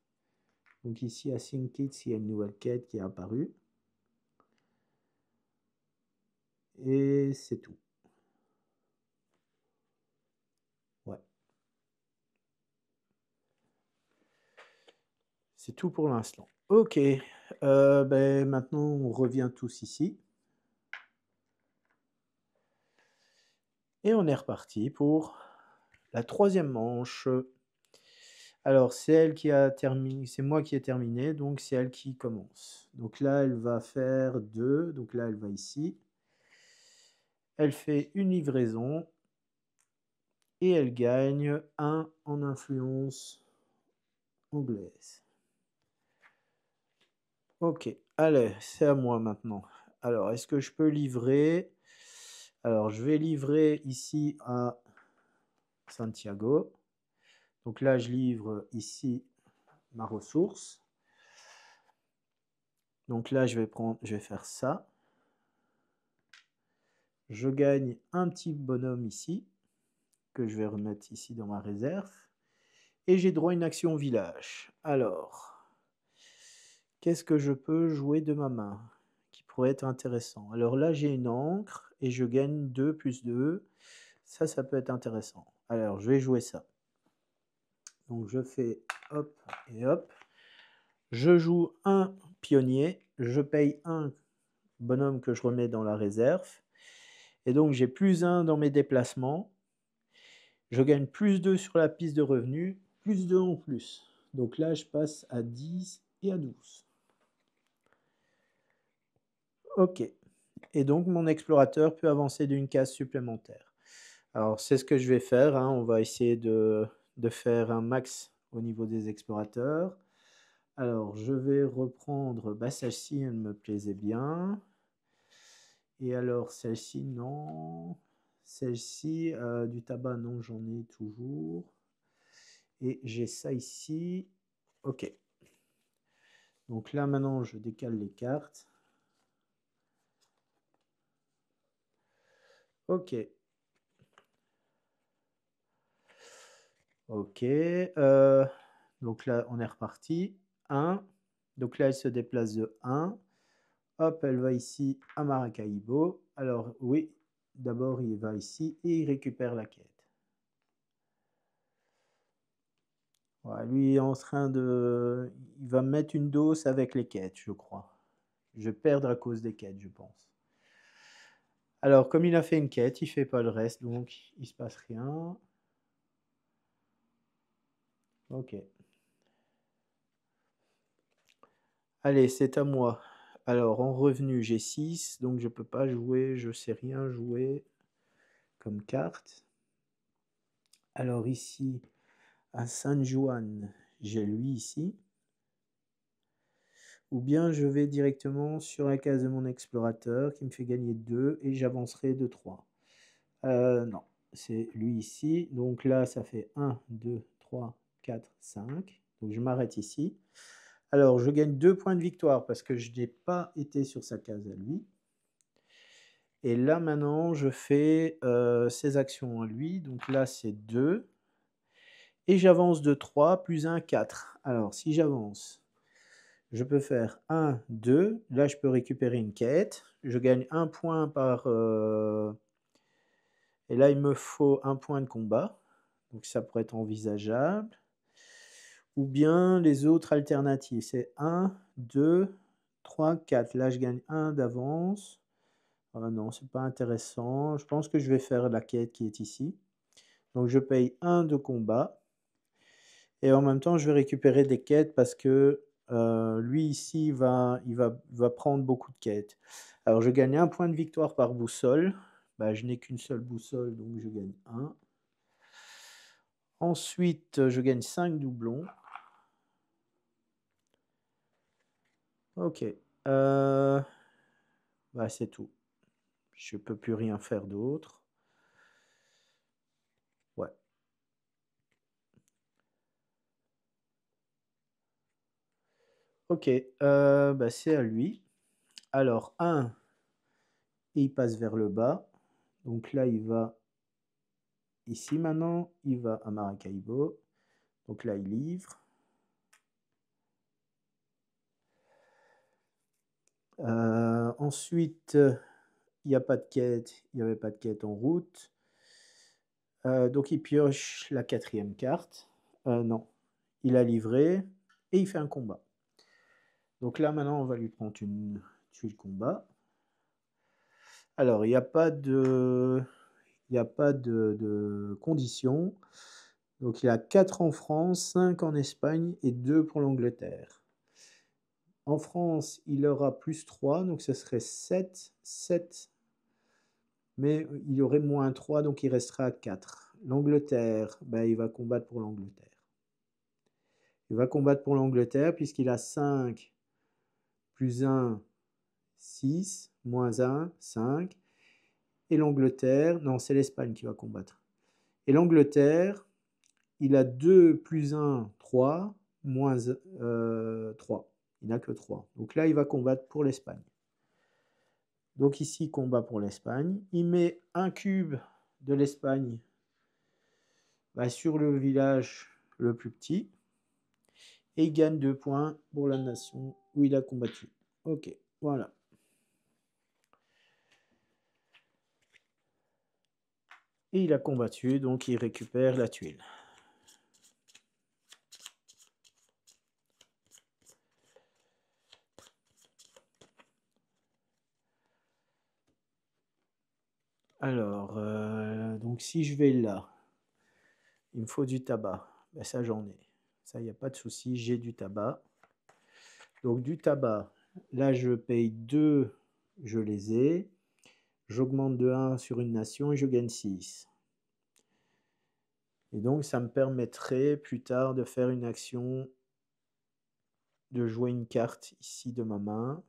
Donc ici, à Think Kids, il y a une nouvelle quête qui est apparue. Et c'est tout. Ouais. C'est tout pour l'instant. Ok. Ben, maintenant, on revient tous ici. Et on est reparti pour la 3e manche. Alors, c'est elle qui a terminé, c'est moi qui ai terminé, donc c'est elle qui commence. Donc là, elle va faire 2, donc là, elle va ici. Elle fait une livraison et elle gagne 1 en influence anglaise. Ok, allez, c'est à moi maintenant. Alors, est-ce que je peux livrer? Alors, je vais livrer ici à Santiago. Donc là, je livre ici ma ressource. Donc là, je vais faire ça. Je gagne un petit bonhomme ici, que je vais remettre ici dans ma réserve. Et j'ai droit à une action village. Alors, qu'est-ce que je peux jouer de ma main qui pourrait être intéressant? Alors là, j'ai une encre et je gagne 2 plus 2. Ça peut être intéressant. Alors, je vais jouer ça. Donc, je fais hop et hop. Je joue un pionnier. Je paye un bonhomme que je remets dans la réserve. Et donc, j'ai plus 1 dans mes déplacements. Je gagne plus 2 sur la piste de revenus, plus 2 en plus. Donc là, je passe à 10 et à 12. Ok. Et donc, mon explorateur peut avancer d'une case supplémentaire. Alors, c'est ce que je vais faire. Hein. On va essayer de faire un max au niveau des explorateurs. Alors, je vais reprendre... Bah, celle-ci, elle me plaisait bien. Et alors, celle-ci, non. Celle-ci, du tabac, non, j'en ai toujours. Et j'ai ça ici. Ok. Donc là, maintenant, je décale les cartes. Ok. Ok. Donc là, on est reparti. 1. Donc là, elle se déplace de 1. Hop, elle va ici à Maracaibo. Alors, oui, d'abord, il va ici et il récupère la quête. Ouais, lui est en train de... Il va mettre une dose avec les quêtes, je crois. Je vais perdre à cause des quêtes, je pense. Alors, comme il a fait une quête, il fait pas le reste, donc il se passe rien. Ok. Allez, c'est à moi. Alors, en revenu, j'ai 6, donc je peux pas jouer, je sais rien jouer comme carte. Alors ici, à San Juan, j'ai lui ici. Ou bien je vais directement sur la case de mon explorateur qui me fait gagner 2 et j'avancerai de 3. Non, c'est lui ici. Donc là, ça fait 1, 2, 3, 4, 5. Donc je m'arrête ici. Alors, je gagne 2 points de victoire parce que je n'ai pas été sur sa case à lui. Et là, maintenant, je fais ses actions à lui. Donc là, c'est 2. Et j'avance de 3 plus 1, 4. Alors, si j'avance, je peux faire 1, 2. Là, je peux récupérer une quête. Je gagne 1 point par... Et là, il me faut 1 point de combat. Donc, ça pourrait être envisageable. Ou bien les autres alternatives. C'est 1, 2, 3, 4. Là, je gagne 1 d'avance. Ah non, c'est pas intéressant. Je pense que je vais faire la quête qui est ici. Donc, je paye 1 de combat. Et en même temps, je vais récupérer des quêtes parce que lui ici, il va prendre beaucoup de quêtes. Alors, je gagne 1 point de victoire par boussole. Bah, je n'ai qu'une seule boussole, donc je gagne 1. Ensuite, je gagne 5 doublons. Ok. Bah, c'est tout. Je peux plus rien faire d'autre. Ouais. Ok. Bah, c'est à lui. Alors, 1, il passe vers le bas. Donc là, il va ici maintenant. Il va à Maracaibo. Donc là, il livre. Ensuite, il n'y a pas de quête. Il n'y avait pas de quête en route. Donc il pioche la 4e carte. Non, il a livré et il fait un combat. Donc là, maintenant, on va lui prendre une tuile combat. Alors, il n'y a pas de, condition. Donc, il a 4 en France, 5 en Espagne et 2 pour l'Angleterre. En France, il aura plus 3, donc ce serait 7, 7. Mais il y aurait moins 3, donc il restera à 4. L'Angleterre, ben, il va combattre pour l'Angleterre. Il va combattre pour l'Angleterre puisqu'il a 5 plus 1, 6, moins 1, 5. Et l'Angleterre, non, c'est l'Espagne qui va combattre. Et l'Angleterre, il a 2 plus 1, 3, moins 3. Il n'a que 3. Donc là, il va combattre pour l'Espagne. Donc ici, combat pour l'Espagne. Il met un cube de l'Espagne sur le village le plus petit. Et il gagne 2 points pour la nation où il a combattu. Ok, voilà. Et il a combattu, donc il récupère la tuile. Alors, donc si je vais là, il me faut du tabac. Ben ça, j'en ai. Ça, il n'y a pas de souci, j'ai du tabac. Donc du tabac, là, je paye 2, je les ai. J'augmente de 1 sur une nation et je gagne 6. Et donc, ça me permettrait plus tard de faire une action, de jouer une carte ici de ma main.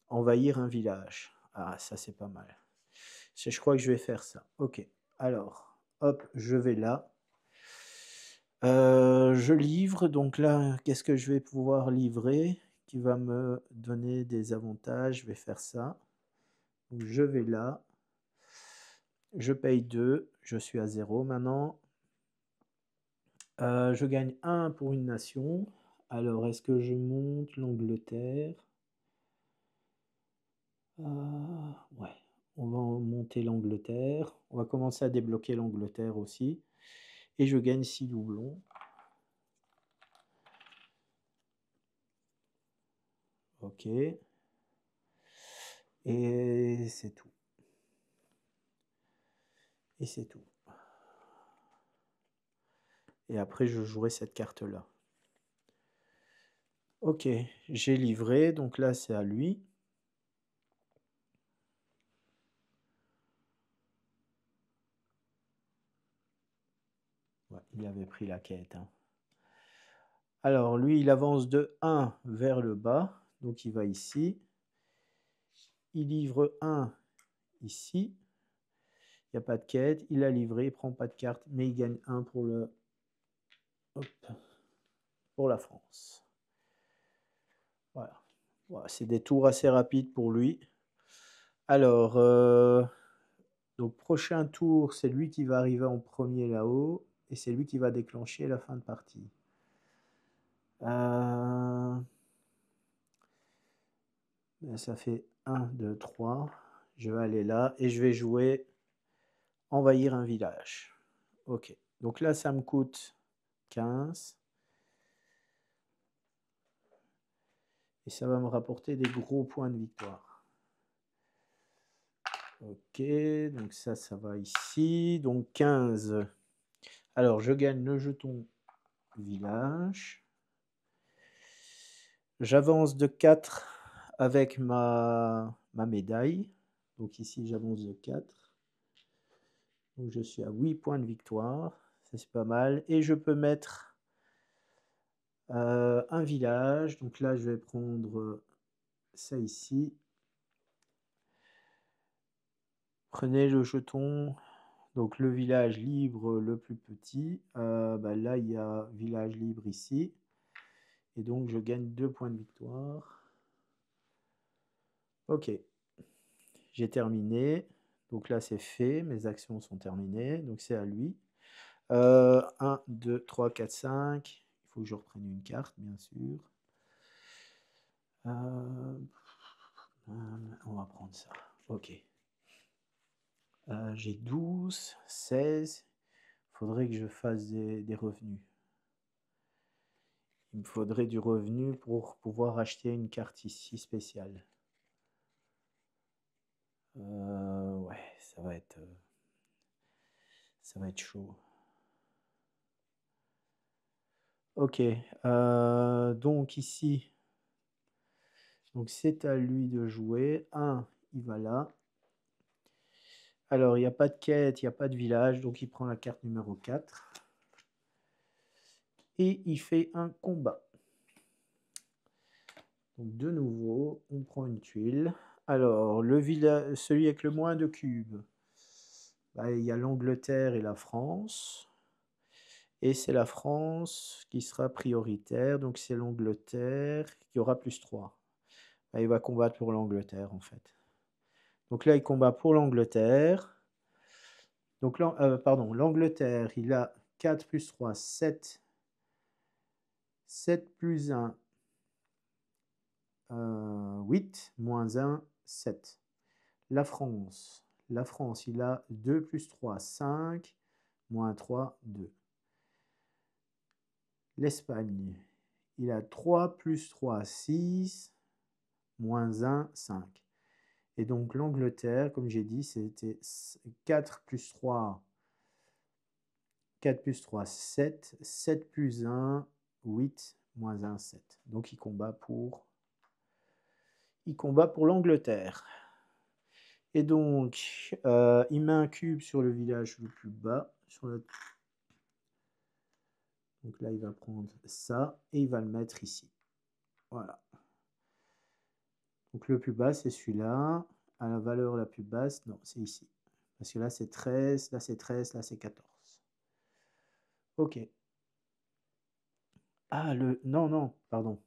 Envahir un village. Ah, ça, c'est pas mal. Je crois que je vais faire ça. Ok. Alors, hop, je vais là. Je livre. Donc là, qu'est-ce que je vais pouvoir livrer qui va me donner des avantages? Je vais faire ça. Donc, je vais là. Je paye 2. Je suis à 0 maintenant. Je gagne 1 pour une nation. Alors, est-ce que je monte l'Angleterre? Ouais, on va monter l'Angleterre. On va commencer à débloquer l'Angleterre aussi. Et je gagne 6 doublons. Ok. Et c'est tout. Et c'est tout. Et après, je jouerai cette carte-là. Ok, j'ai livré, donc là, c'est à lui. Ouais, il avait pris la quête, hein. Alors, lui, il avance de 1 vers le bas, donc il va ici. Il livre 1 ici. Il n'y a pas de quête, il a livré, il prend pas de carte, mais il gagne 1 pour pour la France. Voilà. Voilà, c'est des tours assez rapides pour lui. Alors, donc prochain tour, c'est lui qui va arriver en premier là-haut, et c'est lui qui va déclencher la fin de partie. Ça fait 1, 2, 3. Je vais aller là, et je vais jouer envahir un village. Ok, donc là, ça me coûte 15. Et ça va me rapporter des gros points de victoire. Ok, donc ça va ici. Donc 15. Alors, je gagne le jeton village. J'avance de 4 avec ma médaille. Donc ici, j'avance de 4. Donc je suis à 8 points de victoire. Ça, c'est pas mal. Et je peux mettre un village. Donc là, je vais prendre ça ici. Prenez le jeton. Donc le village libre le plus petit. Là, il y a village libre ici. Et donc, je gagne 2 points de victoire. Ok. J'ai terminé. Donc là, c'est fait. Mes actions sont terminées. Donc c'est à lui. 1, 2, 3, 4, 5. Il faut que je reprenne une carte, bien sûr. On va prendre ça. Ok. J'ai 12, 16. Il faudrait que je fasse des revenus. Il me faudrait du revenu pour pouvoir acheter une carte ici spéciale. Ouais, ça va être chaud. Ok, donc ici, donc c'est à lui de jouer. 1, il va là. Alors, il n'y a pas de quête, il n'y a pas de village, donc il prend la carte numéro 4. Et il fait un combat. Donc de nouveau, on prend une tuile. Alors, le village, celui avec le moins de cubes, il y a l'Angleterre et la France. Et c'est la France qui sera prioritaire, donc c'est l'Angleterre qui aura plus 3. Il va combattre pour l'Angleterre en fait. Donc là, il combat pour l'Angleterre. Donc l'Angleterre, il a 4 plus 3, 7. 7 plus 1, 8, moins 1, 7. La France, il a 2 plus 3, 5, moins 3, 2. L'Espagne, il a 3 plus 3, 6, moins 1, 5. Et donc l'Angleterre, comme j'ai dit, c'était 4 plus 3, 4 plus 3, 7, 7 plus 1, 8, moins 1, 7. Donc il combat pour l'Angleterre. Et donc, il met un cube sur le village le plus bas. Donc là, il va prendre ça et il va le mettre ici. Voilà. Donc le plus bas, c'est celui-là. À la valeur la plus basse, non, c'est ici. Parce que là, c'est 13, là, c'est 13, là, c'est 14. Ok. Ah, non, pardon.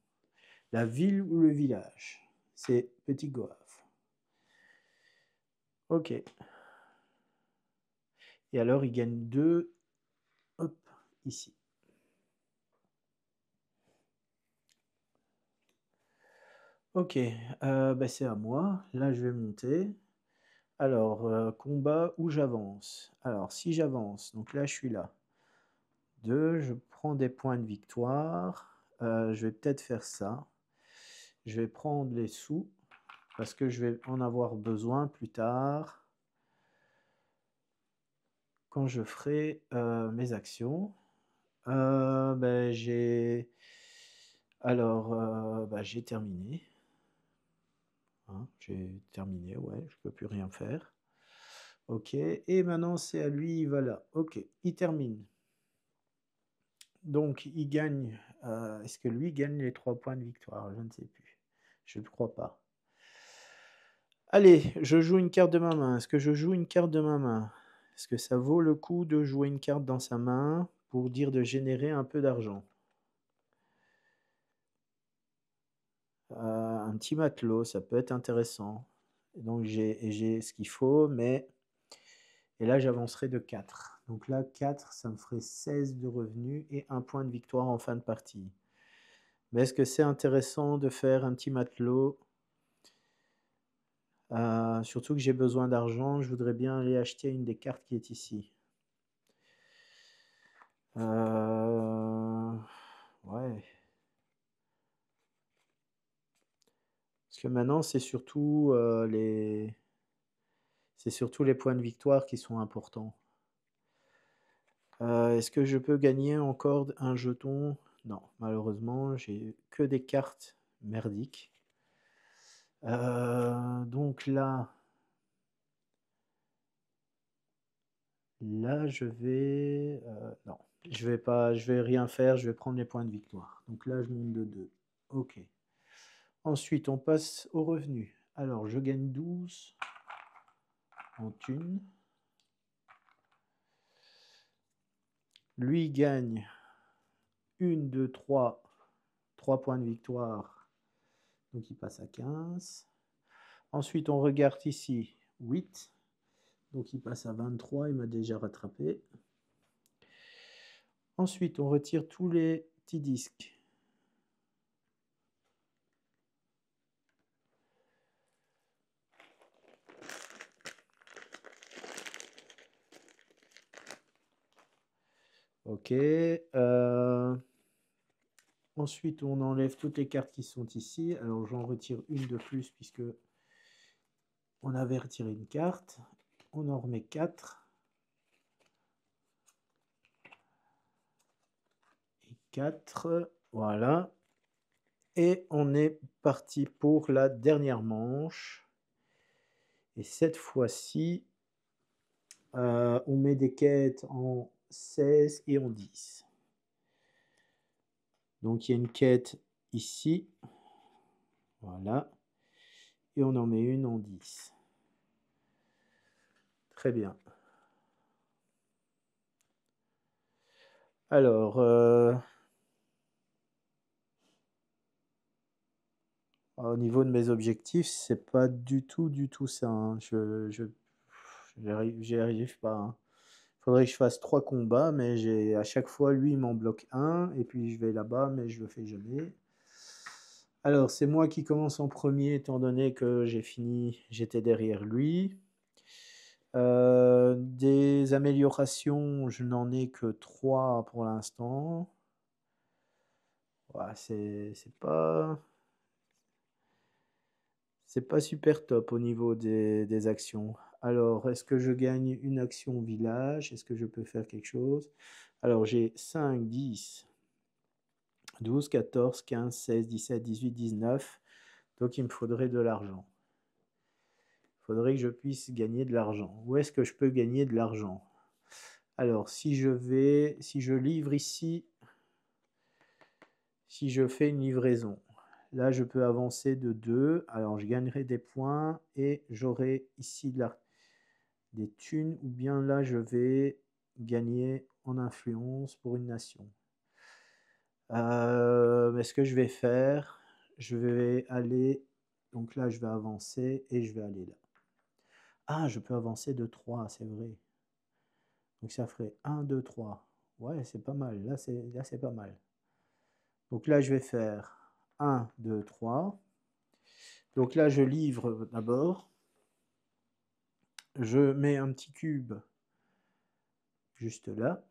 La ville ou le village. C'est Petit Goave. Ok. Et alors, il gagne 2. Hop, ici. Ok, c'est à moi. Là, je vais monter. Alors, combat où j'avance. Alors, si j'avance, donc là, je suis là. 2, je prends des points de victoire. Je vais peut-être faire ça. Je vais prendre les sous. parce que je vais en avoir besoin plus tard quand je ferai mes actions. Ben, j'ai terminé. Hein, j'ai terminé, ouais, je peux plus rien faire. Ok, et maintenant c'est à lui, voilà. Ok, il termine. Donc il gagne. Est-ce que lui gagne les 3 points de victoire? Je ne sais plus. Je ne crois pas. Allez, je joue une carte de ma main. Est-ce que je joue une carte de ma main? Est-ce que ça vaut le coup de jouer une carte dans sa main pour dire de générer un peu d'argent? Un petit matelot, ça peut être intéressant. Donc j'ai ce qu'il faut, mais... Et là, j'avancerai de 4. Donc là, 4, ça me ferait 16 de revenus et 1 point de victoire en fin de partie. Mais est-ce que c'est intéressant de faire un petit matelot? Surtout que j'ai besoin d'argent, je voudrais bien aller acheter une des cartes qui est ici. Ouais. Parce que maintenant, c'est surtout les points de victoire qui sont importants. Est-ce que je peux gagner encore un jeton? Non, malheureusement, j'ai que des cartes merdiques. Donc là, je vais... non, je vais rien faire, je vais prendre les points de victoire. Donc là, je monte de 2. Ok. Ensuite, on passe au revenu. Alors, je gagne 12 en thunes. Lui gagne 1, 2, 3 points de victoire. Donc, il passe à 15. Ensuite, on regarde ici 8. Donc, il passe à 23. Il m'a déjà rattrapé. Ensuite, on retire tous les petits disques. Ok. Ensuite, on enlève toutes les cartes qui sont ici. Alors, j'en retire une de plus puisque on avait retiré une carte. On en remet 4. Et 4. Voilà. Et on est parti pour la dernière manche. Et cette fois-ci, on met des quêtes en 16 et en 10. Donc, il y a une quête ici. Voilà. Et on en met une en 10. Très bien. Alors, au niveau de mes objectifs, c'est pas du tout ça. Hein. J'y arrive pas. Hein. Faudrait que je fasse 3 combats, mais à chaque fois, lui, il m'en bloque un. Et puis, je vais là-bas, mais je le fais jamais. Alors, c'est moi qui commence en premier, étant donné que j'étais derrière lui. Des améliorations, je n'en ai que 3 pour l'instant. Ouais, c'est pas super top au niveau des actions. Alors, est-ce que je gagne une action village? Est-ce que je peux faire quelque chose? Alors, j'ai 5, 10, 12, 14, 15, 16, 17, 18, 19. Donc, il me faudrait de l'argent. Il faudrait que je puisse gagner de l'argent. Où est-ce que je peux gagner de l'argent? Alors, si je livre ici, si je fais une livraison, là, je peux avancer de 2. Alors, je gagnerai des points et j'aurai ici des thunes. Ou bien là, je vais gagner en influence pour une nation. Mais ce que je vais faire, je vais aller... Donc là, je vais avancer et je vais aller là. Ah, je peux avancer de 3, c'est vrai. Donc ça ferait 1, 2, 3. Ouais, c'est pas mal. Là, c'est pas mal. Donc là, je vais faire 1, 2, 3. Donc là, je livre d'abord. Je mets un petit cube juste là.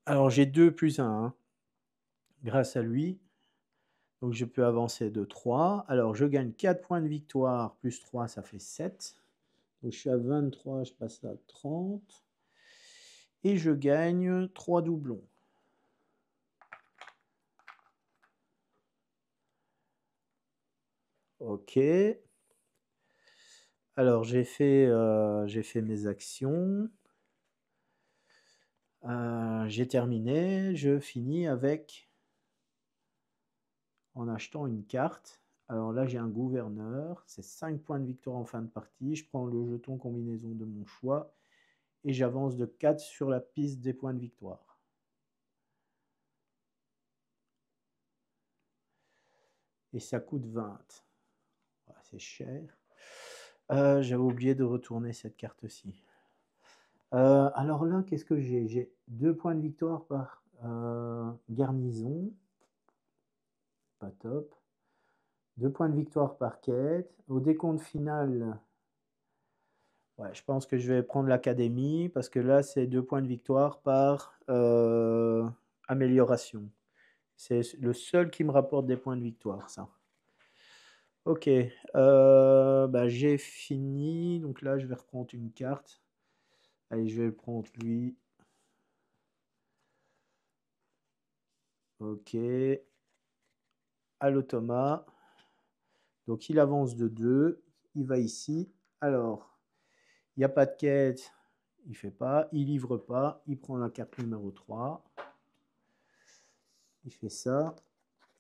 Alors, j'ai 2 plus 1. Hein. Grâce à lui. Donc je peux avancer de 3. Alors je gagne 4 points de victoire, plus 3, ça fait 7. Donc je suis à 23, je passe à 30. Et je gagne 3 doublons. Ok. Alors j'ai fait mes actions. J'ai terminé. Je finis avec en achetant une carte. Alors là j'ai un gouverneur. C'est 5 points de victoire en fin de partie. Je prends le jeton combinaison de mon choix. Et j'avance de 4 sur la piste des points de victoire. Et ça coûte 20. C'est cher. J'avais oublié de retourner cette carte-ci. Alors là, qu'est-ce que j'ai? J'ai 2 points de victoire par garnison. Pas top. 2 points de victoire par quête. Au décompte final, ouais, je pense que je vais prendre l'académie parce que là, c'est 2 points de victoire par amélioration. C'est le seul qui me rapporte des points de victoire, ça. Ok, bah, j'ai fini. Donc là, je vais reprendre une carte. Allez, je vais prendre lui. Ok. À l'automat. Donc il avance de 2. Il va ici. Alors, il n'y a pas de quête. Il ne fait pas. Il livre pas. Il prend la carte numéro 3. Il fait ça.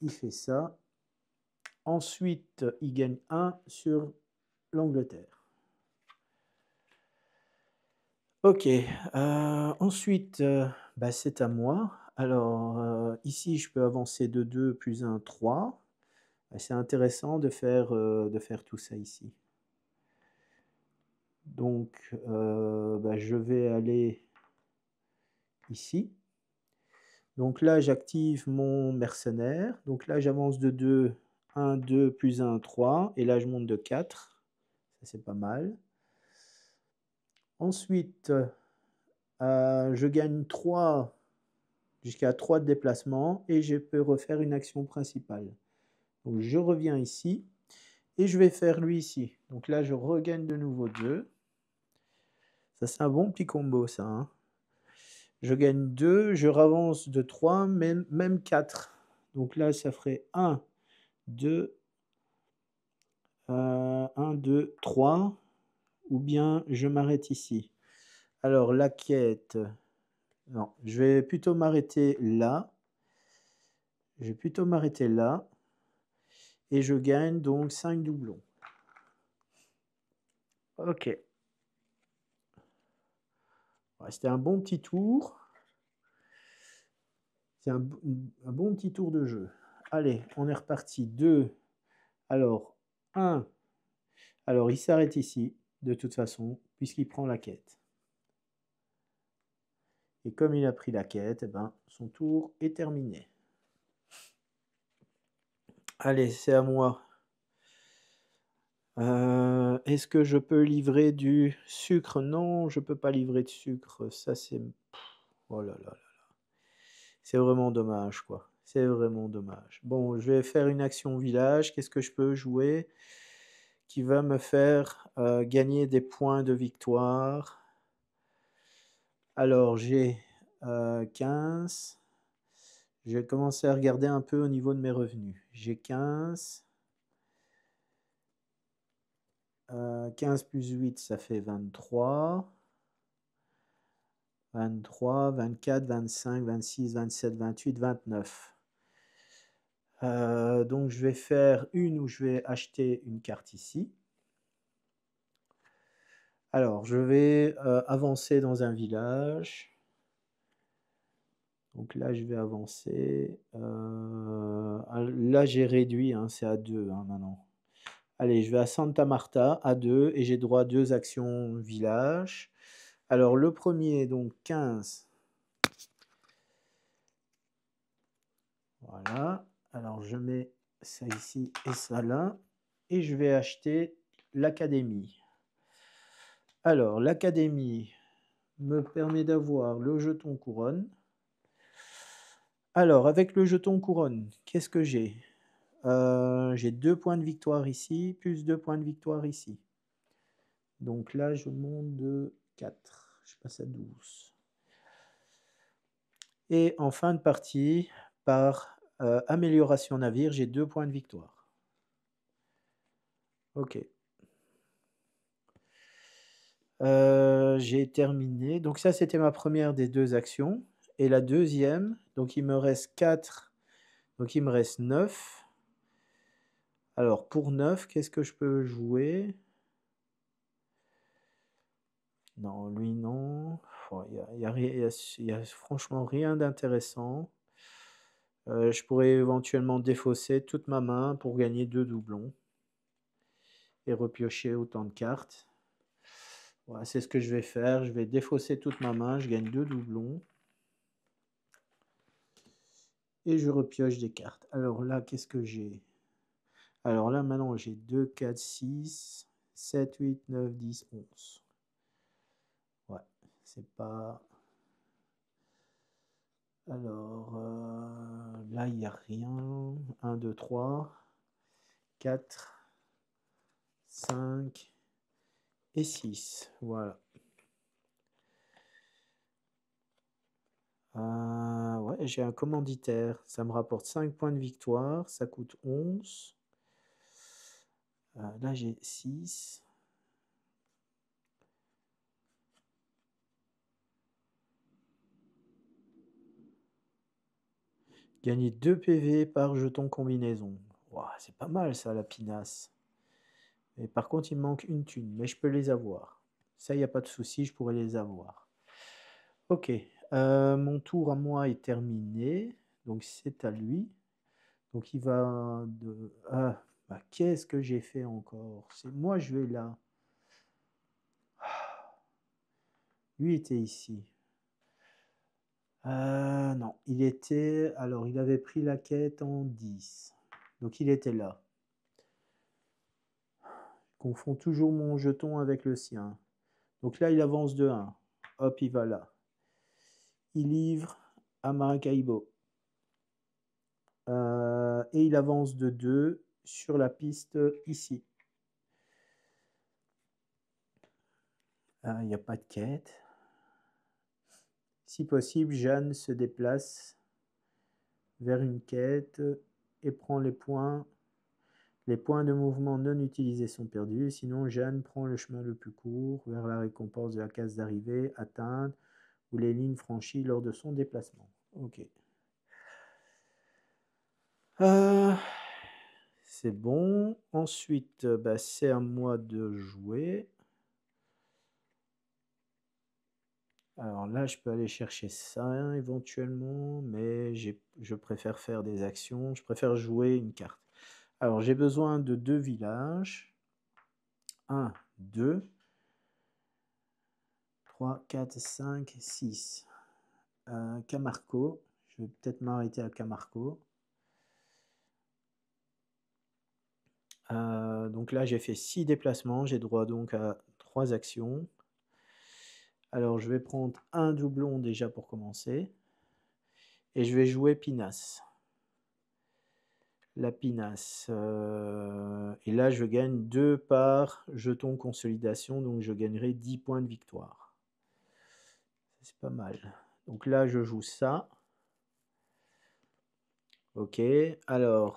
Il fait ça. Ensuite, il gagne 1 sur l'Angleterre. Ok. Ensuite, bah, c'est à moi. Alors, ici, je peux avancer de 2 plus 1, 3. C'est intéressant de faire tout ça ici. Donc, bah, je vais aller ici. Donc là, j'active mon mercenaire. Donc là, j'avance de 2, 1, 2, plus 1, 3. Et là, je monte de 4. Ça, c'est pas mal. Ensuite, je gagne 3 jusqu'à 3 de déplacement. Et je peux refaire une action principale. Donc, je reviens ici. Et je vais faire lui ici. Donc là, je regagne de nouveau 2. Ça, c'est un bon petit combo, ça. Hein. Je gagne 2, je ravance de 3, même 4. Donc là, ça ferait 1, 2, 1, 2, 3. Ou bien je m'arrête ici. Alors, la quête. Non, je vais plutôt m'arrêter là. Je vais plutôt m'arrêter là. Et je gagne donc 5 doublons. Ok. Ouais, c'était un bon petit tour. C'est un bon petit tour de jeu. Allez, on est reparti. 2. Alors, 1. Alors, il s'arrête ici, de toute façon, puisqu'il prend la quête. Et comme il a pris la quête, eh ben, son tour est terminé. Allez, c'est à moi. Est-ce que je peux livrer du sucre? Non, je ne peux pas livrer de sucre. Ça, c'est... Oh là là là là. C'est vraiment dommage, quoi. C'est vraiment dommage. Bon, je vais faire une action village. Qu'est-ce que je peux jouer qui va me faire gagner des points de victoire? Alors, j'ai 15. Je vais commencer à regarder un peu au niveau de mes revenus. J'ai 15. 15 plus 8, ça fait 23. 23, 24, 25, 26, 27, 28, 29. Donc je vais faire une où je vais acheter une carte ici. Alors je vais avancer dans un village. Donc là je vais avancer. Là j'ai réduit, hein, c'est à 2 hein, maintenant. Allez, je vais à Santa Marta à 2 et j'ai droit à 2 actions village. Alors le premier, donc 15. Voilà. Alors je mets ça ici et ça là. Et je vais acheter l'académie. Alors l'académie me permet d'avoir le jeton couronne. Alors avec le jeton couronne, qu'est-ce que j'ai? j'ai 2 points de victoire ici, plus 2 points de victoire ici. Donc là, je monte de 4. Je passe à 12. Et en fin de partie, par amélioration navire, j'ai 2 points de victoire. Ok. J'ai terminé. Donc ça, c'était ma première des 2 actions. Et la deuxième, donc il me reste 4. Donc il me reste 9. Alors pour 9, qu'est-ce que je peux jouer? Non, lui non. Il y a franchement rien d'intéressant. Je pourrais éventuellement défausser toute ma main pour gagner 2 doublons. Et repiocher autant de cartes. Voilà, c'est ce que je vais faire. Je vais défausser toute ma main. Je gagne 2 doublons. Et je repioche des cartes. Alors là, qu'est-ce que j'ai? Alors là, maintenant, j'ai 2, 4, 6, 7, 8, 9, 10, 11. Ouais, c'est pas... Alors, là, il n'y a rien. 1, 2, 3, 4, 5 et 6. Voilà. Ouais, j'ai un commanditaire. Ça me rapporte 5 points de victoire. Ça coûte 11. Là, j'ai 6. Gagner 2 PV par jeton combinaison. Wow, c'est pas mal ça, la pinasse. Et par contre, il me manque une thune, mais je peux les avoir. Ça, il n'y a pas de souci, je pourrais les avoir. Ok, mon tour à moi est terminé. Donc, c'est à lui. Donc, il va de... Ah, bah, qu'est-ce que j'ai fait encore? C'est moi, je vais là. Lui était ici. Non, il était... Alors, il avait pris la quête en 10. Donc, il était là. Je confonds toujours mon jeton avec le sien. Donc là, il avance de 1. Hop, il va là. Il livre à Maracaibo. Et il avance de 2 sur la piste ici. Il n'y a pas de quête. Si possible, Jeanne se déplace vers une quête et prend les points. Les points de mouvement non utilisés sont perdus. Sinon, Jeanne prend le chemin le plus court vers la récompense de la case d'arrivée, atteinte ou les lignes franchies lors de son déplacement. Ok. C'est bon. Ensuite, bah, c'est à moi de jouer. Alors là, je peux aller chercher ça éventuellement, mais je préfère faire des actions. Je préfère jouer une carte. Alors, j'ai besoin de 2 villages. 1, 2, 3, 4, 5, 6. Camarco. Je vais peut-être m'arrêter à Camarco. Donc là, j'ai fait 6 déplacements. J'ai droit donc à 3 actions. Alors, je vais prendre un doublon déjà pour commencer. Et je vais jouer Pinasse. La Pinasse. Et là, je gagne 2 par jeton consolidation. Donc, je gagnerai 10 points de victoire. C'est pas mal. Donc là, je joue ça. Ok. Alors,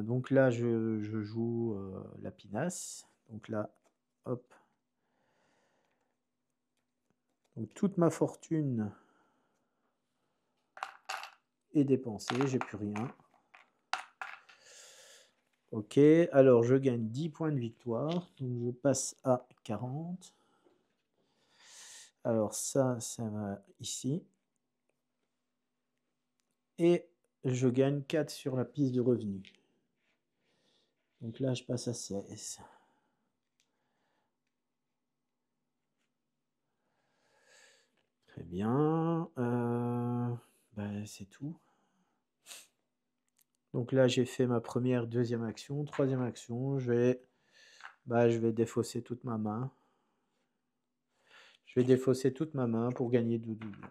donc là, je joue la Pinasse. Donc là, hop. Donc toute ma fortune est dépensée. J'ai plus rien. Ok, alors je gagne 10 points de victoire. Donc je passe à 40. Alors ça va ici. Et je gagne 4 sur la piste de revenus. Donc là, je passe à 16. Très bien. Ben, c'est tout. Donc là, j'ai fait ma première, deuxième action. Troisième action, je vais défausser toute ma main. Je vais défausser toute ma main pour gagner 2 doubles.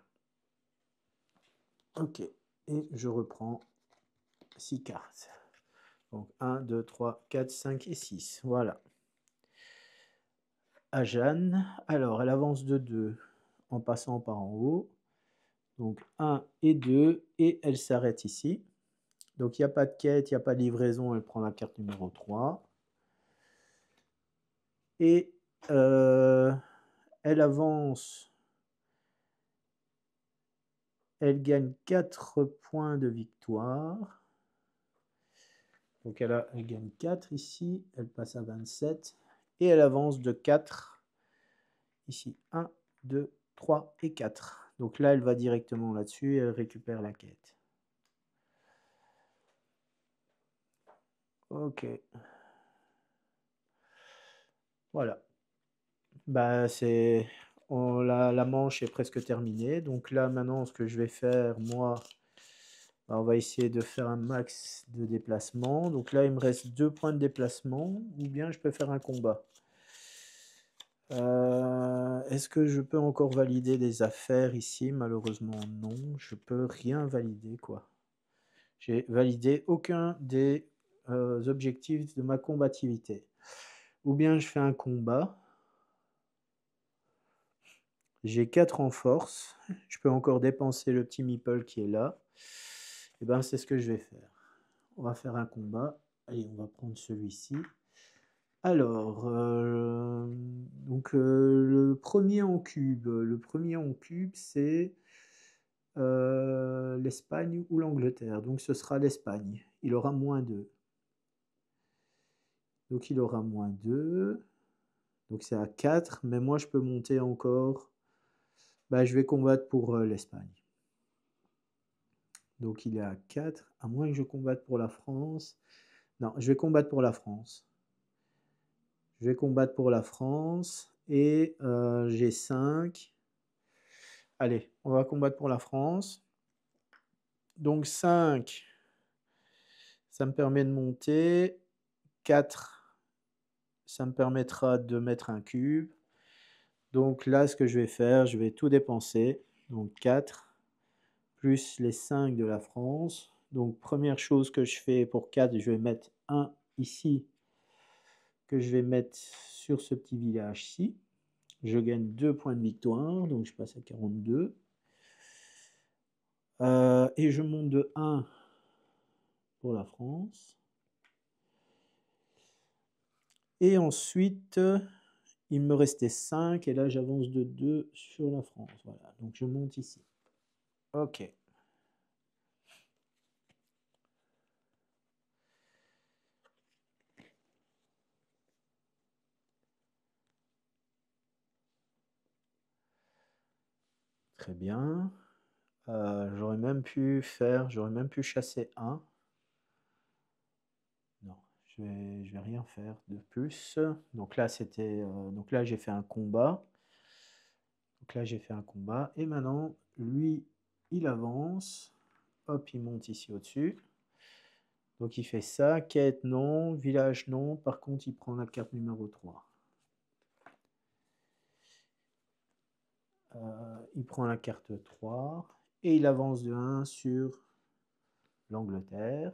Ok. Et je reprends 6 cartes. Donc 1, 2, 3, 4, 5 et 6. Voilà. À Jeanne. Alors, elle avance de 2 en passant par en haut. Donc 1 et 2. Et elle s'arrête ici. Donc il n'y a pas de quête, il n'y a pas de livraison. Elle prend la carte numéro 3. Et elle avance. Elle gagne 4 points de victoire. Donc elle gagne 4 ici. Elle passe à 27. Et elle avance de 4. Ici, 1, 2, 3 et 4. Donc là, elle va directement là-dessus et elle récupère la quête. Ok. Voilà. Bah, la manche est presque terminée. Donc là, maintenant, ce que je vais faire, moi, bah, on va essayer de faire un max de déplacement. Donc là, il me reste 2 points de déplacement. Ou bien je peux faire un combat. Est-ce que je peux encore valider des affaires ici? Malheureusement, non. Je peux rien valider, quoi. J'ai validé aucun des objectifs de ma combativité. Ou bien je fais un combat. J'ai 4 en force. Je peux encore dépenser le petit meeple qui est là. Et ben c'est ce que je vais faire. On va faire un combat. Allez, on va prendre celui-ci. Alors, donc le premier en cube. Le premier en cube, c'est l'Espagne ou l'Angleterre. Donc ce sera l'Espagne. Il aura -2. Donc il aura -2. Donc c'est à 4. Mais moi je peux monter encore. Bah, je vais combattre pour l'Espagne. Donc il est à 4. À moins que je combatte pour la France. Non, je vais combattre pour la France. Je vais combattre pour la France. Et j'ai 5. Allez, on va combattre pour la France. Donc 5. Ça me permet de monter. 4. Ça me permettra de mettre un cube. Donc là, ce que je vais faire, je vais tout dépenser. Donc 4 plus les 5 de la France. Donc première chose que je fais pour 4, je vais mettre 1 ici, que je vais mettre sur ce petit village-ci. Je gagne 2 points de victoire, donc je passe à 42. Et je monte de 1 pour la France. Et ensuite, il me restait 5, et là j'avance de 2 sur la France. Voilà, donc je monte ici. Ok. Très bien. J'aurais même pu chasser 1. Non, je vais rien faire de plus. Donc là, donc là, j'ai fait un combat. Donc là, j'ai fait un combat. Et maintenant, lui, il avance. Hop, il monte ici au-dessus. Donc il fait ça. Quête, non. Village, non. Par contre, il prend la carte numéro 3. Il prend la carte 3. Et il avance de 1 sur l'Angleterre.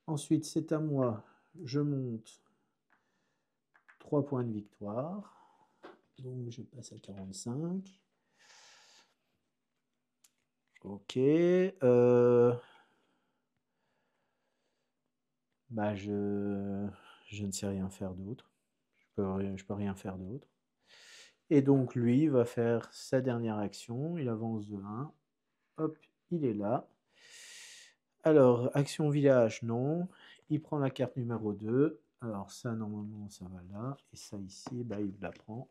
Ensuite, c'est à moi. Je monte 3 points de victoire. Donc, je passe à 45. Ok. Bah, je ne sais rien faire d'autre. Je peux rien faire d'autre. Et donc, lui va faire sa dernière action. Il avance de 1. Hop, il est là. Alors, action village, non. Il prend la carte numéro 2. Alors, ça, normalement, ça va là. Et ça, ici, bah, il la prend.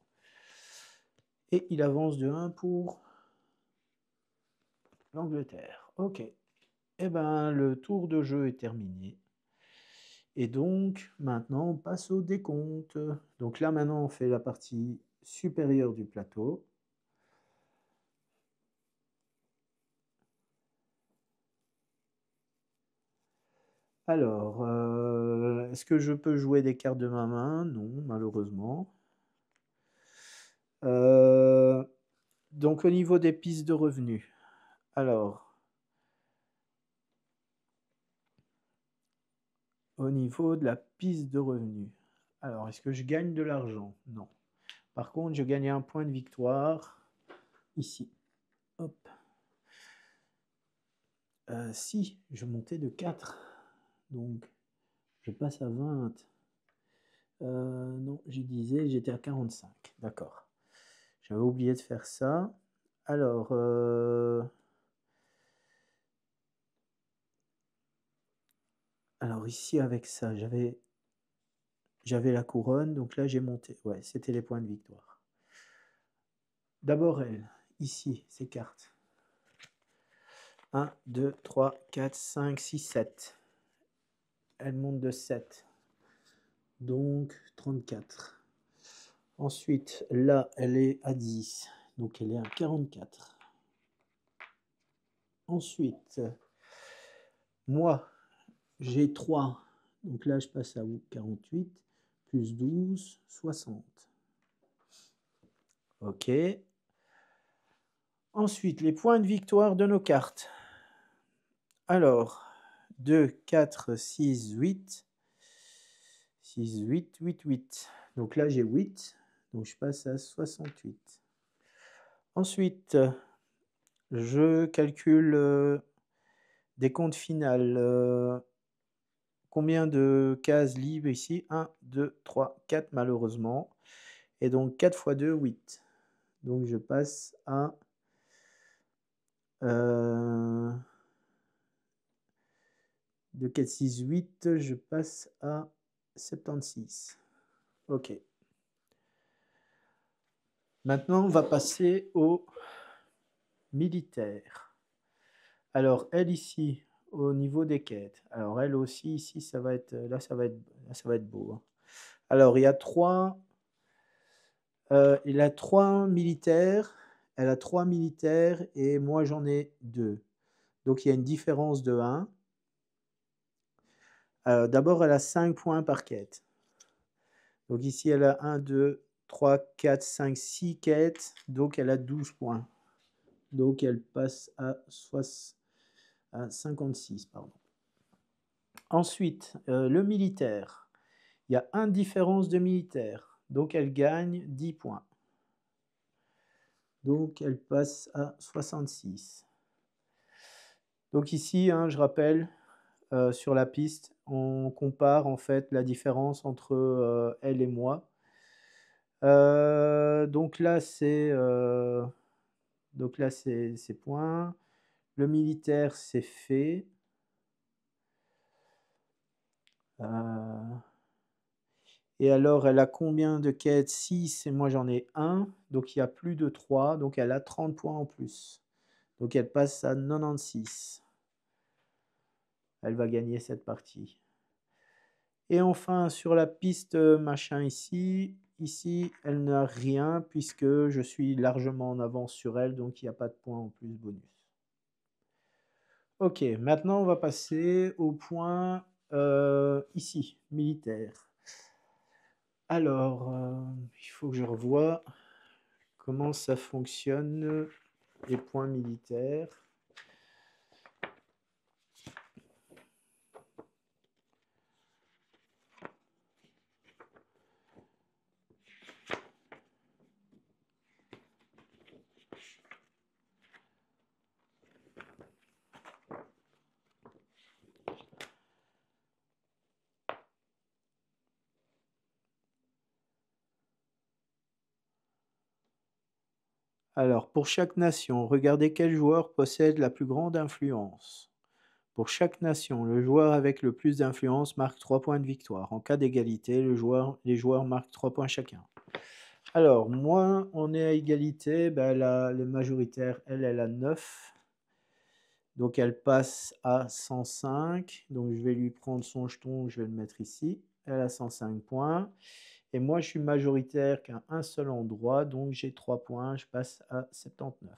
Et il avance de 1 pour l'Angleterre. Ok. Eh ben, le tour de jeu est terminé. Et donc, maintenant, on passe au décompte. Donc là, maintenant, on fait la partie supérieure du plateau. Alors, est-ce que je peux jouer des cartes de ma main? Non, malheureusement. Donc, au niveau des pistes de revenus. Alors, au niveau de la piste de revenus. Alors, est-ce que je gagne de l'argent? Non. Par contre, je gagne un point de victoire ici. Hop. Si, je montais de 4. Donc, je passe à 20. Non, je disais, j'étais à 45. D'accord. J'avais oublié de faire ça. Alors, ici, avec ça, j'avais la couronne. Donc là, j'ai monté. Ouais, c'était les points de victoire. D'abord, elle, ici, ces cartes. 1, 2, 3, 4, 5, 6, 7. Elle monte de 7. Donc 34. Ensuite, là, elle est à 10. Donc elle est à 44. Ensuite, moi, j'ai 3. Donc là, je passe à 48. Plus 12, 60. OK. Ensuite, les points de victoire de nos cartes. Alors, 2, 4, 6, 8. 6, 8, 8, 8. Donc là, j'ai 8. Donc je passe à 68. Ensuite, je calcule des comptes finales. Combien de cases libres ici? 1, 2, 3, 4 malheureusement. Et donc 4 fois 2, 8. Donc je passe à... de 4, 6, 8, je passe à 76. OK. Maintenant, on va passer au militaire. Alors, elle ici, au niveau des quêtes. Alors, elle aussi, ici, ça va être... Là, ça va être beau. Hein. Alors, il a 3 militaires. Elle a 3 militaires et moi, j'en ai 2. Donc, il y a une différence de 1. D'abord, elle a 5 points par quête. Donc, ici, elle a 1, 2, 3, 4, 5, 6 quêtes. Donc, elle a 12 points. Donc, elle passe à 56. Pardon. Ensuite, le militaire. Il y a une différence de militaire. Donc, elle gagne 10 points. Donc, elle passe à 66. Donc ici, hein, je rappelle, sur la piste, on compare en fait la différence entre elle et moi. Donc là, c'est points. Le militaire, c'est fait. Et alors, elle a combien de quêtes? 6 et moi j'en ai 1. Donc il y a plus de 3. Donc elle a 30 points en plus. Donc elle passe à 96. Elle va gagner cette partie. Et enfin, sur la piste machin ici, elle n'a rien puisque je suis largement en avance sur elle. Donc il n'y a pas de points en plus bonus. Ok, maintenant on va passer au point ici, militaire. Alors, il faut que je revoie comment ça fonctionne, les points militaires. Alors, pour chaque nation, regardez quel joueur possède la plus grande influence. Pour chaque nation, le joueur avec le plus d'influence marque 3 points de victoire. En cas d'égalité, les joueurs marquent 3 points chacun. Alors, moi, on est à égalité. Le majoritaire, elle a 9. Donc, elle passe à 105. Donc, je vais lui prendre son jeton, je vais le mettre ici. Elle a 105 points. Et moi, je suis majoritaire qu'à un seul endroit. Donc, j'ai 3 points. Je passe à 79.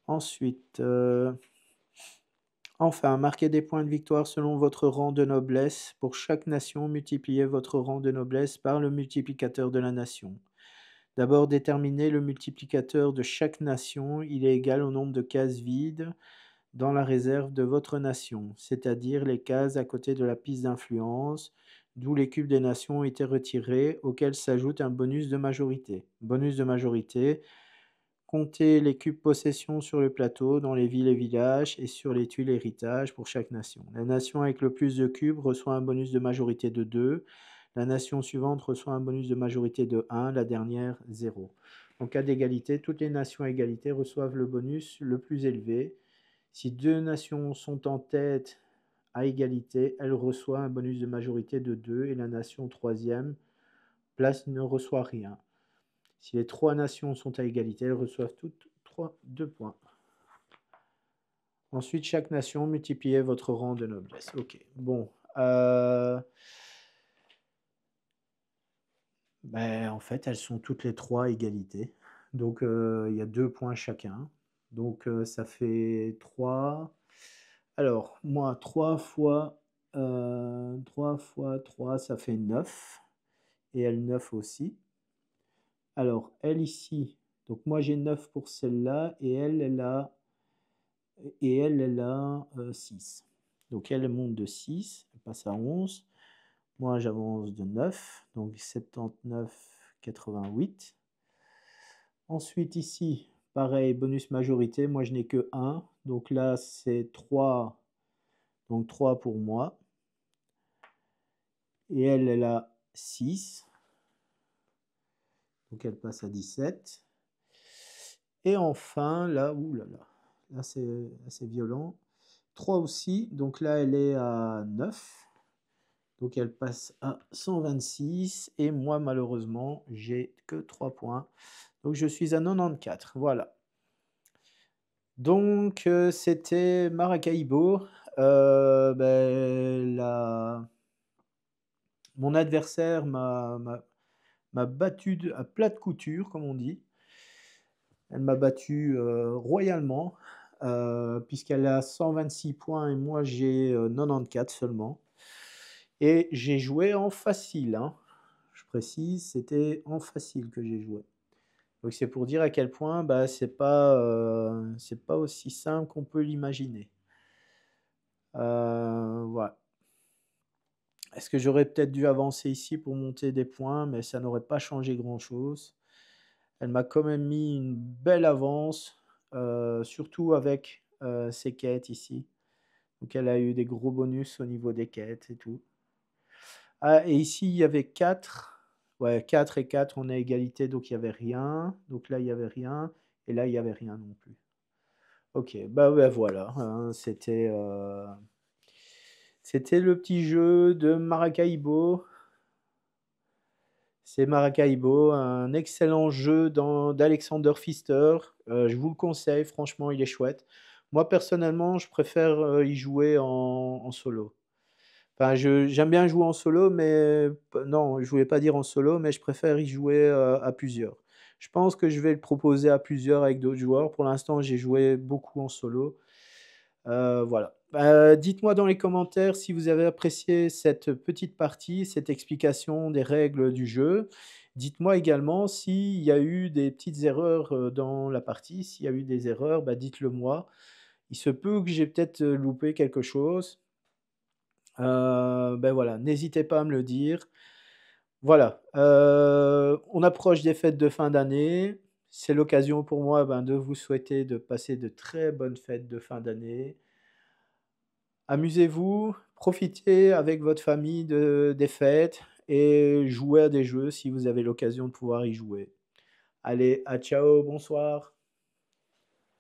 Ensuite... Enfin, marquez des points de victoire selon votre rang de noblesse. Pour chaque nation, multipliez votre rang de noblesse par le multiplicateur de la nation. D'abord, déterminez le multiplicateur de chaque nation. Il est égal au nombre de cases vides dans la réserve de votre nation, c'est-à-dire les cases à côté de la piste d'influence, d'où les cubes des nations ont été retirés, auxquels s'ajoute un bonus de majorité. Bonus de majorité, comptez les cubes possession sur le plateau, dans les villes et villages, et sur les tuiles héritage pour chaque nation. La nation avec le plus de cubes reçoit un bonus de majorité de 2. La nation suivante reçoit un bonus de majorité de 1, la dernière 0. En cas d'égalité, toutes les nations à égalité reçoivent le bonus le plus élevé. Si deux nations sont en tête à égalité, elle reçoit un bonus de majorité de 2 et la nation troisième place ne reçoit rien. Si les trois nations sont à égalité, elles reçoivent toutes 2 points. Ensuite, chaque nation, multipliez votre rang de noblesse. Ok, bon. Ben, en fait, elles sont toutes les trois à égalité. Donc, il y a 2 points chacun. Donc, ça fait 3. Alors, moi, 3 fois 3, ça fait 9. Et elle 9 aussi. Alors, elle ici, donc moi j'ai 9 pour celle-là, et elle a 6. Donc elle monte de 6, elle passe à 11. Moi j'avance de 9, donc 79, 88. Ensuite ici, pareil, bonus majorité, moi je n'ai que 1, donc là c'est 3, donc 3 pour moi. Et elle a 6, donc elle passe à 17. Et enfin, là, là c'est violent. 3 aussi, donc là elle est à 9. Donc elle passe à 126. Et moi malheureusement, j'ai que 3 points. Donc je suis à 94. Voilà. Donc c'était Maracaibo. Mon adversaire m'a battu à plat de couture, comme on dit. Elle m'a battu royalement, puisqu'elle a 126 points et moi j'ai 94 seulement. Et j'ai joué en facile, hein. Je précise, c'était en facile que j'ai joué. Donc c'est pour dire à quel point c'est pas aussi simple qu'on peut l'imaginer. Voilà. Est-ce que j'aurais peut-être dû avancer ici pour monter des points, mais ça n'aurait pas changé grand-chose. Elle m'a quand même mis une belle avance, surtout avec ses quêtes ici. Donc elle a eu des gros bonus au niveau des quêtes et tout. Ah, et ici, il y avait 4. Ouais, 4 et 4, on est à égalité, donc il n'y avait rien. Donc là, il n'y avait rien. Et là, il n'y avait rien non plus. Ok, voilà, hein, c'était le petit jeu de Maracaibo. C'est Maracaibo, un excellent jeu d'Alexander Pfister. Je vous le conseille, franchement, il est chouette. Moi, personnellement, je préfère y jouer en solo. Enfin, j'aime bien jouer en solo, mais non, je voulais pas dire en solo, mais je préfère y jouer à plusieurs. Je pense que je vais le proposer à plusieurs avec d'autres joueurs. Pour l'instant, j'ai joué beaucoup en solo. Voilà. Dites-moi dans les commentaires si vous avez apprécié cette petite partie, cette explication des règles du jeu. Dites-moi également s'il y a eu des petites erreurs dans la partie. S'il y a eu des erreurs, dites-le moi. Il se peut que j'ai peut-être loupé quelque chose. Voilà, n'hésitez pas à me le dire. Voilà, on approche des fêtes de fin d'année. C'est l'occasion pour moi, de vous souhaiter de passer de très bonnes fêtes de fin d'année. Amusez-vous, profitez avec votre famille des fêtes et jouez à des jeux si vous avez l'occasion de pouvoir y jouer. Allez, à ciao, bonsoir.